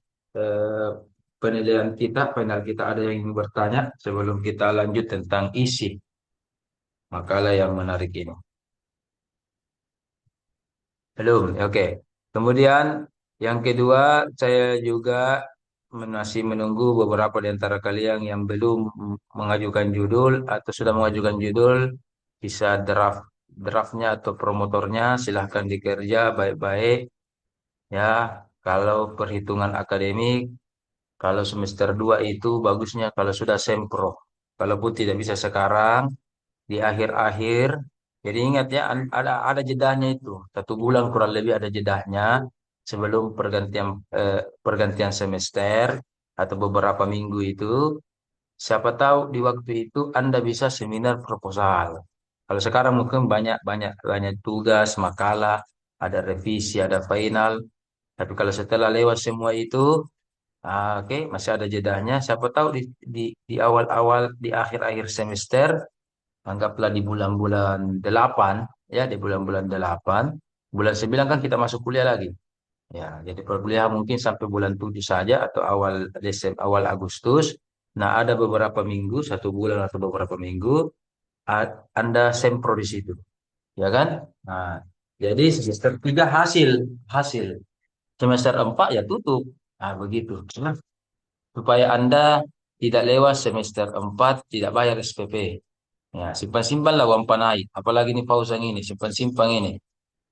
penilaian kita, final kita, ada yang ingin bertanya sebelum kita lanjut tentang isi makalah yang menarik ini? Belum, oke. Kemudian yang kedua, saya juga masih menunggu beberapa di antara kalian yang belum mengajukan judul atau sudah mengajukan judul, bisa draftnya atau promotornya silahkan dikerja baik-baik ya. Kalau perhitungan akademik, kalau semester 2 itu bagusnya kalau sudah sempro. Kalaupun tidak bisa sekarang, di akhir-akhir. Jadi ingat ya, ada jedahnya itu. 1 bulan kurang lebih ada jedahnya sebelum pergantian semester atau beberapa minggu itu. Siapa tahu di waktu itu Anda bisa seminar proposal. Kalau sekarang mungkin banyak tugas, makalah, ada revisi, ada final. Tapi kalau setelah lewat semua itu, oke, masih ada jedahnya. Siapa tahu di awal-awal, di akhir-akhir semester, anggaplah di bulan-bulan 8 ya, di bulan-bulan 8, bulan 9 kan kita masuk kuliah lagi. Ya, jadi perkuliahan mungkin sampai bulan 7 saja atau awal Agustus. Nah, ada beberapa minggu, 1 bulan atau beberapa minggu, Anda sempro di situ, ya kan? Nah, jadi semester 3 hasil, semester 4 ya tutup. Nah, begitu. Nah, supaya Anda tidak lewat semester 4 tidak bayar SPP. Ya, simpan-simpanlah uang panai. Apalagi ini pausang ini, simpan-simpan ini.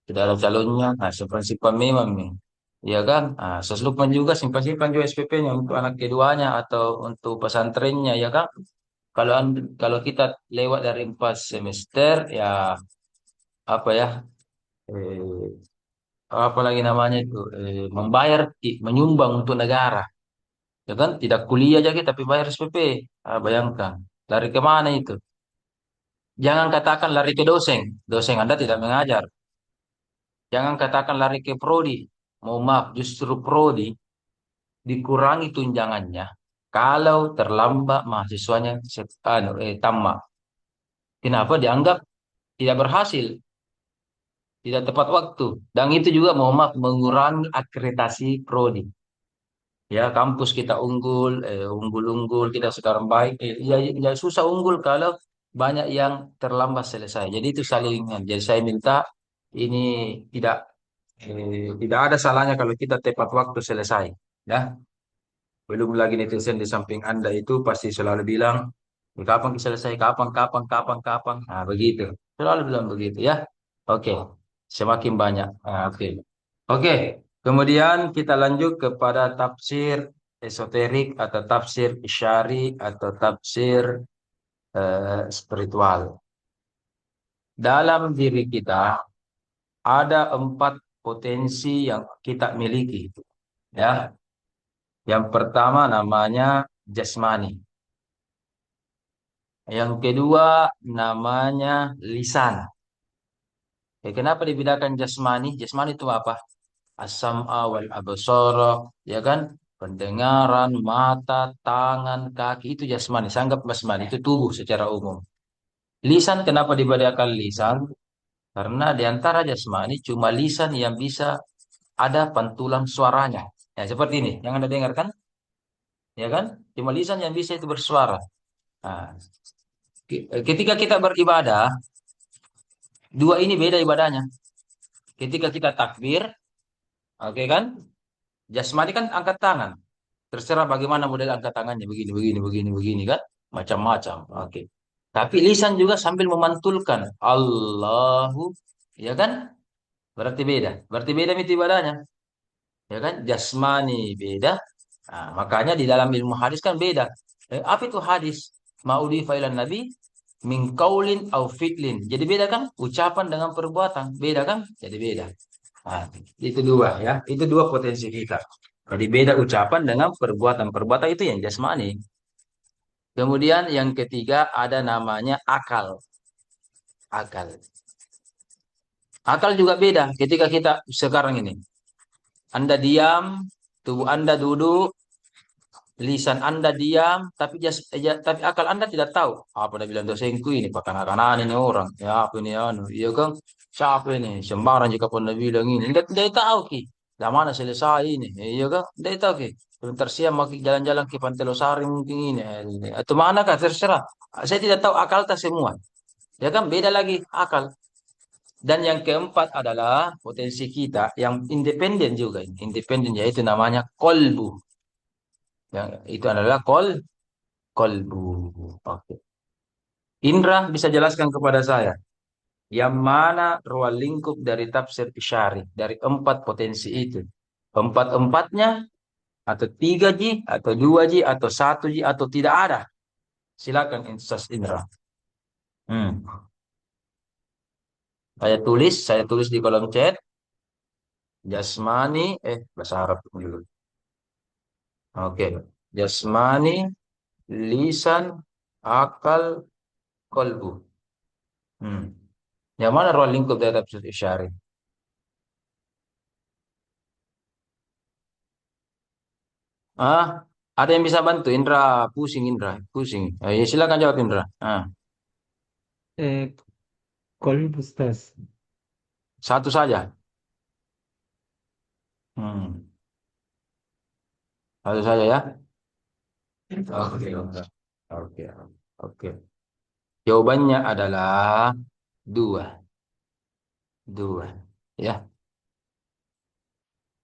Tidak ada calonnya, nah simpan-simpan memang nih. Ya kan? Nah, seselupnya juga simpan-simpan juga SPP-nya untuk anak keduanya atau untuk pesantrennya, ya kan? Kalau kita lewat dari 4 semester, ya apa ya? Eh, apa lagi namanya itu? Membayar, menyumbang untuk negara. Ya kan? Tidak kuliah aja kita, tapi bayar SPP. Ah, bayangkan. Lari kemana itu? Jangan katakan lari ke dosen. Dosen Anda tidak mengajar. Jangan katakan lari ke prodi. Mau maaf, justru prodi dikurangi tunjangannya kalau terlambat mahasiswanya tamat. Kenapa? Dianggap tidak berhasil, tidak tepat waktu. Dan itu juga mau maaf mengurangi akreditasi prodi. Ya, kampus kita unggul-unggul, kita sekarang baik. Ya susah unggul kalau banyak yang terlambat selesai. Jadi itu salingan. Jadi saya minta ini tidak tidak ada salahnya kalau kita tepat waktu selesai. Ya, belum lagi netizen di samping Anda itu pasti selalu bilang, kapan selesai, kapan, kapan, kapan, kapan. Nah, begitu. Selalu bilang begitu ya. Oke, semakin banyak. Nah, oke. Oke, kemudian kita lanjut kepada tafsir esoterik atau tafsir isyari atau tafsir spiritual. Dalam diri kita ada 4 potensi yang kita miliki. Ya, yang pertama namanya jasmani. Yang kedua namanya lisan. Kenapa dibedakan jasmani? Jasmani itu apa? As-sam'a wal absara, ya kan? Pendengaran, mata, tangan, kaki itu jasmani. Sanggap jasmani itu tubuh secara umum. Lisan kenapa dibedakan lisan? Karena di antara jasmani cuma lisan yang bisa ada pantulan suaranya. Ya, seperti ini yang Anda dengarkan, ya kan? Cuma lisan yang bisa itu bersuara. Nah, ketika kita beribadah, dua ini beda ibadahnya. Ketika kita takbir, oke kan? Jasmani kan angkat tangan. Terserah bagaimana model angkat tangannya, begini, begini, begini, begini kan? Macam-macam. Oke. Tapi lisan juga sambil memantulkan Allahu, ya kan? Berarti beda. Berarti beda itu ibadahnya. Ya kan? Jasmani beda. Nah, makanya di dalam ilmu hadis kan beda. Apa itu hadis? Ma'udi fa'ilan nabi min qaulin au fi'lin. Jadi beda kan? Ucapan dengan perbuatan. Beda kan? Jadi beda. Nah, itu dua ya. Itu dua potensi kita. Jadi beda ucapan dengan perbuatan. Perbuatan itu yang jasmani. Kemudian yang ketiga ada namanya akal. Akal. Akal juga beda ketika kita sekarang ini. Anda diam, tubuh Anda duduk, lisan Anda diam, tapi akal Anda tidak tahu. Apa dia bilang dosenku ini, kanan-kanan ini orang. Ya, apa ini anu, iya kan? Siapa ini? Sembarang jika pun dia bilang ini. Dia tahu ki. Dah mana selesai ini? Iya kan? Dia tahu ki. Sebentar siang mau jalan-jalan ke Pantai Losari mungkin ini. Atau mana kah? Terserah. Saya tidak tahu akal tak semua. Ya kan? Beda lagi akal. Dan yang keempat adalah potensi kita yang independen juga. Independen yaitu namanya kolbu. Yang itu adalah kolbu. Oke. Indra bisa jelaskan kepada saya yang mana ruang lingkup dari tafsir isyari dari 4 potensi itu? 4-4-nya atau 3G atau 2G atau 1G atau tidak ada? Silakan Ustaz Indra. Saya tulis di kolom chat. Jasmani, bahasa Arab dulu. Oke. Jasmani, lisan, akal, kolbu. Yang mana ruang lingkup dari tafsir isyari? Ada yang bisa bantu? Indra, pusing Indra, pusing. Ya, silakan jawab Indra. Eh, Kolbu Ustaz. Satu saja. Hmm. Satu saja ya. Oke, oke, oke. Jawabannya adalah dua, dua, ya.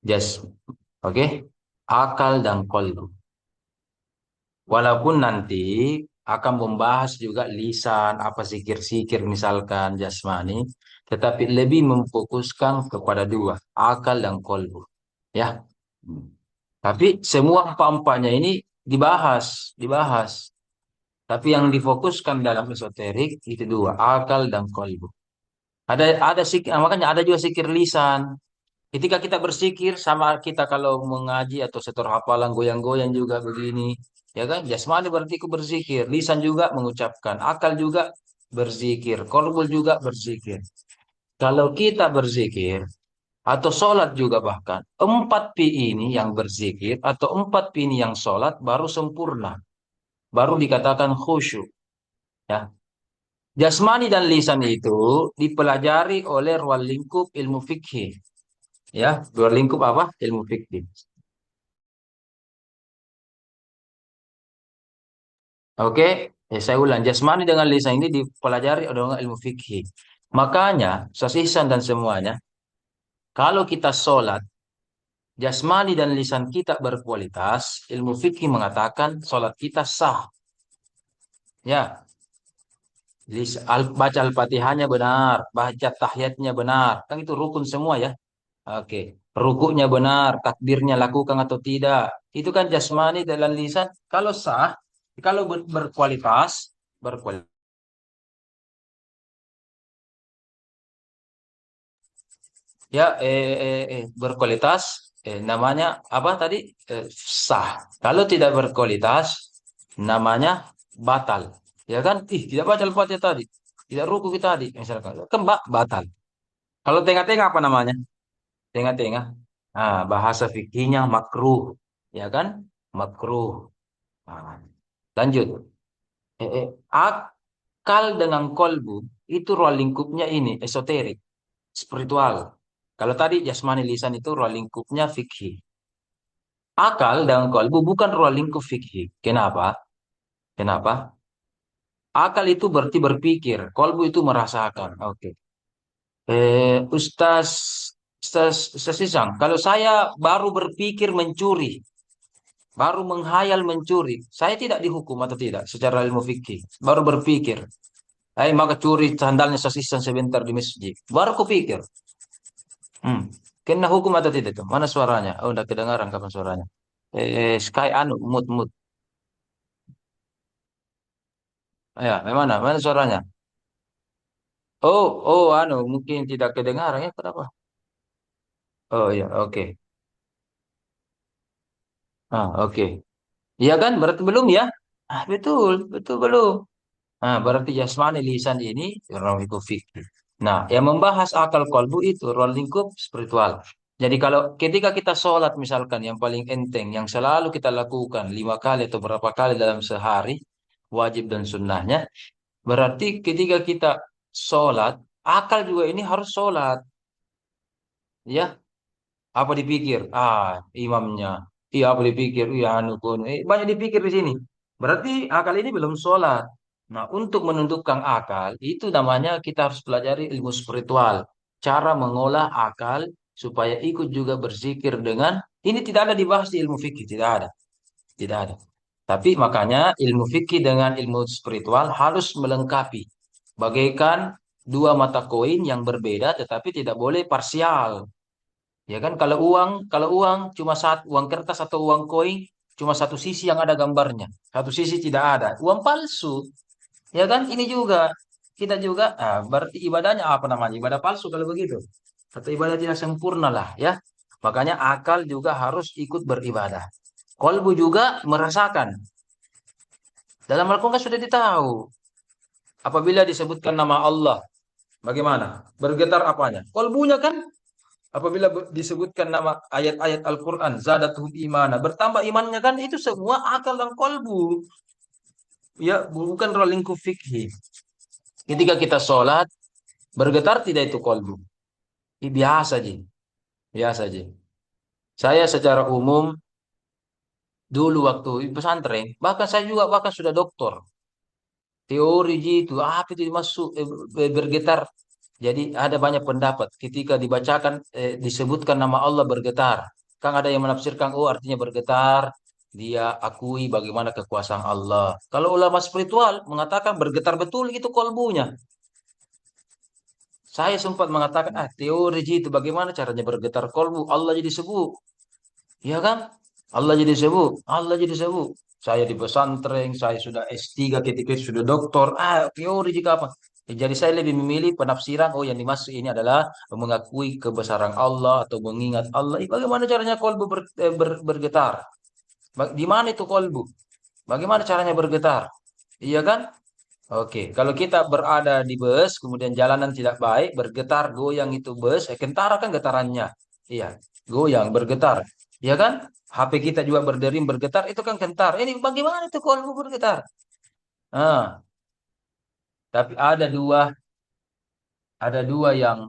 Just, oke. Akal dan qalbu. Walaupun nanti akan membahas juga lisan, apa zikir-zikir misalkan jasmani, tetapi lebih memfokuskan kepada dua, akal dan qalbu. Ya. Tapi semua empat-empatnya ini dibahas. Tapi yang difokuskan dalam esoterik itu dua, akal dan qalbu. Ada sikir, makanya ada juga sikir lisan. Ketika kita berzikir sama kita kalau mengaji atau setor hafalan goyang-goyang juga begini, ya kan? Jasmani berarti ikut berzikir, lisan juga mengucapkan, akal juga berzikir, qalbu juga berzikir. Kalau kita berzikir atau sholat juga bahkan empat pi ini yang berzikir atau empat pi ini yang sholat baru sempurna, baru dikatakan khusyuk. Ya, jasmani dan lisan itu dipelajari oleh ruang lingkup ilmu fikih. Ya, ruang lingkup apa? Ilmu fikih. Oke, saya ulang. Jasmani dengan lisan ini dipelajari oleh ilmu fikih. Makanya, sasisan dan semuanya, kalau kita sholat, jasmani dan lisan kita berkualitas, ilmu fikih mengatakan sholat kita sah. Ya, baca Al-Fatihahnya benar, baca tahiyatnya benar. Kan itu rukun semua ya. Oke, rukuknya benar, takbirnya lakukan atau tidak. Itu kan jasmani dan lisan. Kalau sah, kalau berkualitas, berkualitas. Ya, berkualitas, namanya apa tadi? Sah. Kalau tidak berkualitas, namanya batal. Ya kan? Tidak baca Al-Fatihah tadi. Tidak ruku kita tadi, misalkan. Kan batal. Kalau tengah-tengah apa namanya? Tengah-tengah. Nah, bahasa fikihnya makruh. Ya kan? Makruh. Nah, lanjut. Akal dengan kolbu, itu ruang lingkupnya ini, esoterik, spiritual. Kalau tadi jasmani lisan itu ruang lingkupnya fikih. Akal dan kolbu bukan ruang lingkup fikih. Kenapa? Kenapa? Akal itu berarti berpikir, kolbu itu merasakan. Oke. Ustaz, Ustaz Isang, kalau saya baru berpikir mencuri, baru menghayal mencuri, saya tidak dihukum atau tidak secara ilmu fikih. Baru berpikir, maka curi sandalnya Ustaz Isang sebentar di masjid. Baru kupikir, kena hukum atau tidak tuh? Mana suaranya? Oh, udah kedengaran kapan suaranya? Sky anu, mut. Ya, mana? Mana suaranya? Anu, mungkin tidak kedengaran ya, kenapa? Oh ya, oke. Oke. Iya kan? Berarti belum ya? Betul belum. Berarti jasmani lisan ini ruang lingkup fikih. Nah, yang membahas akal kolbu itu ruang lingkup spiritual. Jadi kalau ketika kita sholat misalkan yang paling enteng, yang selalu kita lakukan 5 kali atau berapa kali dalam sehari, wajib dan sunnahnya, berarti ketika kita sholat, akal juga ini harus sholat. Ya, apa dipikir? Imamnya. Iya, apa dipikir? Iya, anu, kono. Banyak dipikir di sini. Berarti akal ini belum sholat. Nah, untuk menundukkan akal, itu namanya kita harus pelajari ilmu spiritual. Cara mengolah akal supaya ikut juga berzikir dengan, ini tidak ada dibahas di ilmu fikih, tidak ada. Tidak ada. Tapi makanya ilmu fikih dengan ilmu spiritual harus melengkapi. Bagaikan dua mata koin yang berbeda, tetapi tidak boleh parsial. Ya kan kalau uang cuma uang kertas atau uang koin cuma satu sisi yang ada gambarnya, satu sisi tidak ada. Uang palsu. Ya kan ini juga kita juga berarti ibadahnya apa namanya? Ibadah palsu kalau begitu. Atau ibadah tidak sempurna lah ya. Makanya akal juga harus ikut beribadah. Kolbu juga merasakan. Dalam Al-Quran kan sudah ditahu. Apabila disebutkan nama Allah, bagaimana? Bergetar apanya? Kolbunya kan. Apabila disebutkan nama ayat-ayat Al-Quran, zadatuhum imana, bertambah imannya kan itu semua akal dan kolbu. Ya, bukan ruang lingkup fikih. Ketika kita sholat, bergetar tidak itu kolbu. Biasa aja. Biasa aja. Saya secara umum Dulu waktu di pesantren, bahkan saya juga bahkan sudah doktor. Teori gitu, apa itu dimasuk bergetar. Jadi ada banyak pendapat ketika dibacakan disebutkan nama Allah bergetar. Kan ada yang menafsirkan oh artinya bergetar, dia akui bagaimana kekuasaan Allah. Kalau ulama spiritual mengatakan bergetar betul itu kolbunya. Saya sempat mengatakan teori gitu bagaimana caranya bergetar kolbu Allah jadi sebu. Ya kan? Allah jadi sebu, Allah jadi sebu. Saya di pesantren, saya sudah S3 ketika itu sudah doktor. Teori jika apa? Jadi saya lebih memilih penafsiran, oh yang dimaksud ini adalah mengakui kebesaran Allah atau mengingat Allah. Bagaimana caranya kolbu bergetar? Di mana itu kolbu? Bagaimana caranya bergetar? Iya kan? Oke, kalau kita berada di bus, kemudian jalanan tidak baik, bergetar, goyang itu bus, kentara kan getarannya. Iya, goyang, bergetar. Iya kan? HP kita juga berdering, bergetar, itu kan gentar. Ini bagaimana itu kalau bergetar? Ah, tapi ada dua yang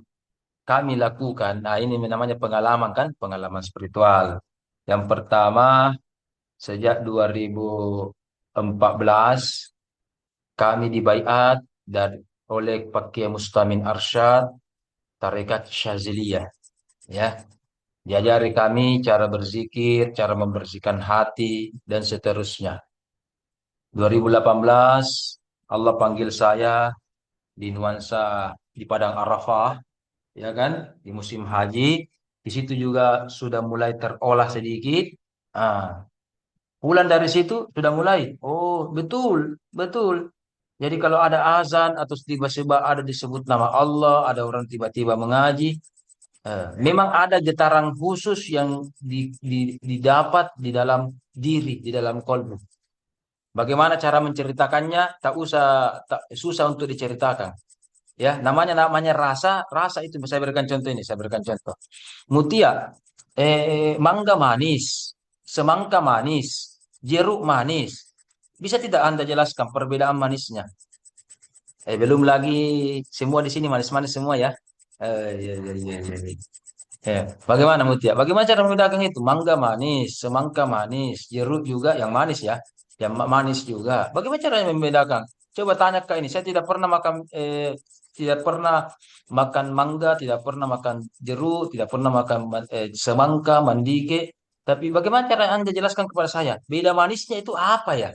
kami lakukan. Nah, ini namanya pengalaman kan, pengalaman spiritual. Yang pertama, sejak 2014 kami dibaiat dan oleh Pak Kiai Mustamin Arsyad Tarekat Syaziliyah, ya. Diajari kami cara berzikir, cara membersihkan hati dan seterusnya. 2018 Allah panggil saya di nuansa di Padang Arafah, ya kan, di musim haji. Di situ juga sudah mulai terolah sedikit. Ah, pulang dari situ sudah mulai. Oh, betul, betul. Jadi kalau ada azan atau tiba-tiba ada disebut nama Allah, ada orang tiba-tiba mengaji, memang ada getaran khusus yang didapat di dalam diri, di dalam kolbu. Bagaimana cara menceritakannya? Tak susah untuk diceritakan. Ya, namanya rasa itu saya berikan contoh ini, saya berikan contoh. Mutia, mangga manis, semangka manis, jeruk manis. Bisa tidak Anda jelaskan perbedaan manisnya? Belum lagi semua di sini manis-manis semua ya. Iya, iya, iya, iya, iya. Ya. Bagaimana Mutia? Bagaimana cara membedakan itu? Mangga manis, semangka manis, jeruk juga yang manis ya, yang manis juga. Bagaimana caranya membedakan? Coba tanya ke ini. Saya tidak pernah makan mangga, tidak pernah makan jeruk, tidak pernah makan semangka, mandike. Tapi bagaimana cara Anda jelaskan kepada saya? Beda manisnya itu apa ya?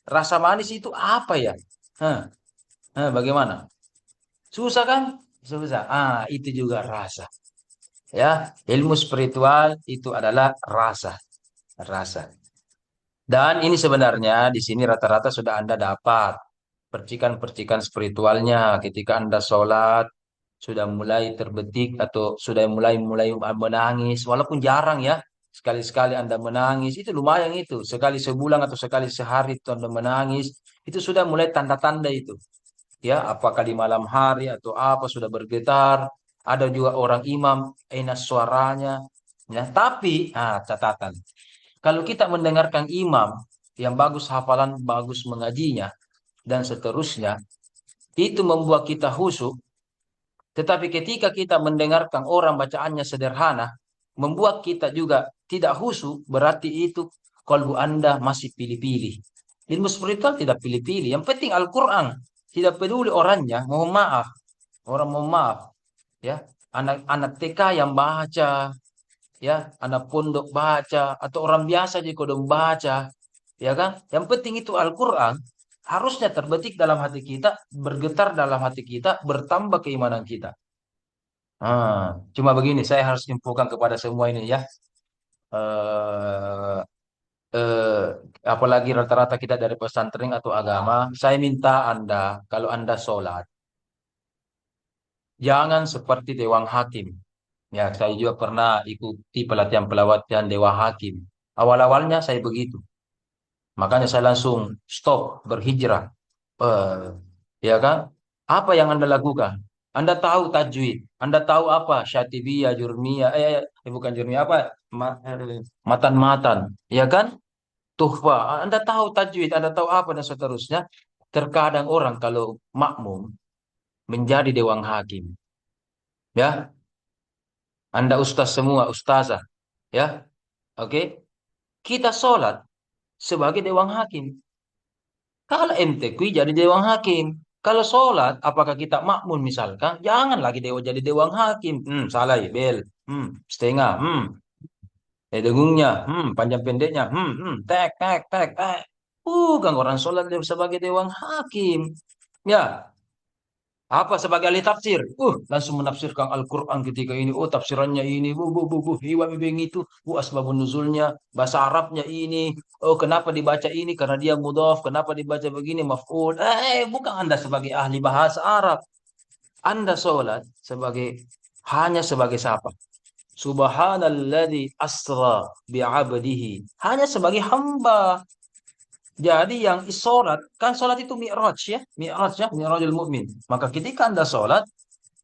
Rasa manis itu apa ya? Hah, bagaimana? Susah kan? Susah. Itu juga rasa. Ya, ilmu spiritual itu adalah rasa, rasa. Dan ini sebenarnya di sini rata-rata sudah Anda dapat percikan-percikan spiritualnya ketika Anda sholat sudah mulai terbetik atau sudah mulai menangis, walaupun jarang ya. Sekali-sekali Anda menangis itu lumayan itu. Sekali sebulan atau sekali sehari itu Anda menangis, itu sudah mulai tanda-tanda itu. Ya, apakah di malam hari atau apa sudah bergetar. Ada juga orang imam, enak suaranya. Ya, tapi, catatan. Kalau kita mendengarkan imam yang bagus hafalan, bagus mengajinya, dan seterusnya, itu membuat kita khusyuk. Tetapi ketika kita mendengarkan orang bacaannya sederhana, membuat kita juga tidak khusyuk, berarti itu kalbu Anda masih pilih-pilih. Ilmu spiritual tidak pilih-pilih. Yang penting Al-Quran. Tidak peduli orangnya, mohon maaf. Orang mohon maaf. Ya, anak-anak TK yang baca, ya, anak pondok baca, atau orang biasa di kodong baca, ya kan? Yang penting itu Al-Quran harusnya terbetik dalam hati kita, bergetar dalam hati kita, bertambah keimanan kita. Cuma begini, saya harus infokan kepada semua ini ya. Eh, eh, Apalagi rata-rata kita dari pesantren atau agama, saya minta Anda, kalau Anda sholat, jangan seperti Dewan Hakim. Ya, saya juga pernah ikuti pelatihan-pelatihan Dewan Hakim. Awal-awalnya saya begitu. Makanya saya langsung stop, berhijrah. Eh, ya kan? Apa yang Anda lakukan? Anda tahu tajwid, Anda tahu apa? Syatibiyah, Jurmiyah, bukan Jurmiyah apa? Matan-matan, ya kan? Tuhfa, Anda tahu tajwid, Anda tahu apa dan seterusnya. Terkadang orang kalau makmum menjadi dewan hakim, ya, Anda ustaz semua, ustazah, ya, oke. Kita sholat, sebagai dewan hakim. Kalau MTQ jadi dewan hakim. Kalau sholat, apakah kita makmun misalkan? Jangan lagi jadi dewan hakim. Salah ya, bel. Setengah. Dengungnya. Panjang pendeknya. Tek, tek, tek, tek. Bukan orang sholat sebagai dewan hakim. Ya, apa sebagai ahli tafsir? Langsung menafsirkan Al-Quran ketika ini. Oh, tafsirannya ini. Hiwa bibing itu. Asbabun nuzulnya. Bahasa Arabnya ini. Oh, kenapa dibaca ini? Karena dia mudhaf. Kenapa dibaca begini? Maf'ul. Bukan Anda sebagai ahli bahasa Arab. Anda sholat hanya sebagai siapa? Subhanalladzi asra bi'abdihi. Hanya sebagai hamba. Jadi yang sholat, kan sholat itu mi'raj ya. Mi'rajul mu'min. Maka ketika Anda sholat,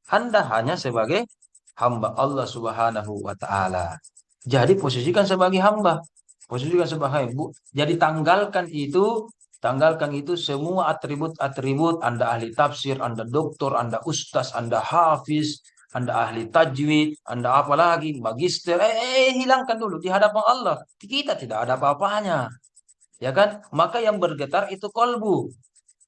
Anda hanya sebagai hamba Allah subhanahu wa ta'ala. Jadi posisikan sebagai hamba. Posisikan sebagai hamba. Jadi tanggalkan itu semua atribut-atribut. Anda ahli tafsir, Anda doktor, Anda ustaz, Anda hafiz, Anda ahli tajwid, Anda apa lagi, magister. Hilangkan dulu di hadapan Allah. Kita tidak ada apa-apanya. Ya kan? Maka yang bergetar itu kolbu.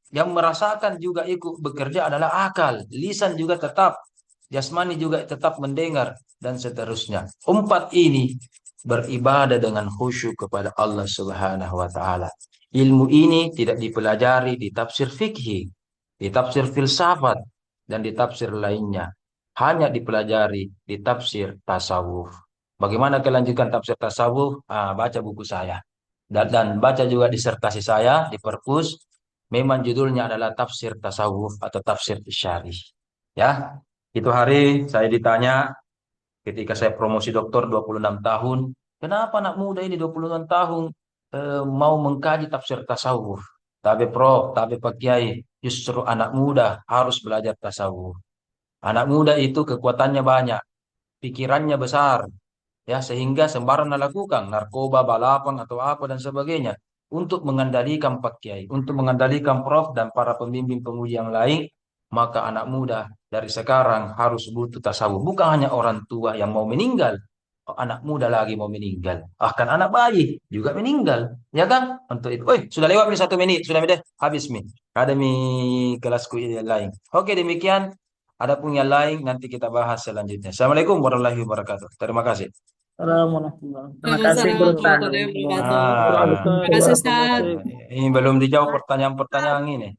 Yang merasakan juga ikut bekerja adalah akal. Lisan juga tetap. Jasmani juga tetap mendengar. Dan seterusnya. 4 ini beribadah dengan khusyuk kepada Allah subhanahu wa ta'ala. Ilmu ini tidak dipelajari di tafsir fikih, di tafsir filsafat, dan di tafsir lainnya. Hanya dipelajari di tafsir tasawuf. Bagaimana kelanjutan tafsir tasawuf? Baca buku saya. Dan baca juga disertasi saya di perpus. Memang judulnya adalah tafsir tasawuf atau tafsir isyari. Ya, itu hari saya ditanya ketika saya promosi doktor 26 tahun. Kenapa anak muda ini 26 tahun mau mengkaji tafsir tasawuf? Tapi Pak Kiai, justru anak muda harus belajar tasawuf. Anak muda itu kekuatannya banyak, pikirannya besar. Ya, sehingga sembarang lakukan narkoba, balapan atau apa dan sebagainya untuk mengendalikan Pak Kiai, untuk mengendalikan Prof dan para pembimbing penguji yang lain. Maka anak muda dari sekarang harus butuh tasawuf. Bukan hanya orang tua yang mau meninggal, anak muda lagi mau meninggal, bahkan anak bayi juga meninggal, ya kan? Untuk itu, sudah lewat nih 1 menit, sudah deh habis nih. Ada kelasku yang lain. Oke, demikian. Ada pun yang lain nanti kita bahas selanjutnya. Assalamualaikum warahmatullahi wabarakatuh. Terima kasih. Terima kasih Guru Tan. Waalaikumsalam. Terima kasih Ustaz. Ini belum dijawab pertanyaan-pertanyaan ini.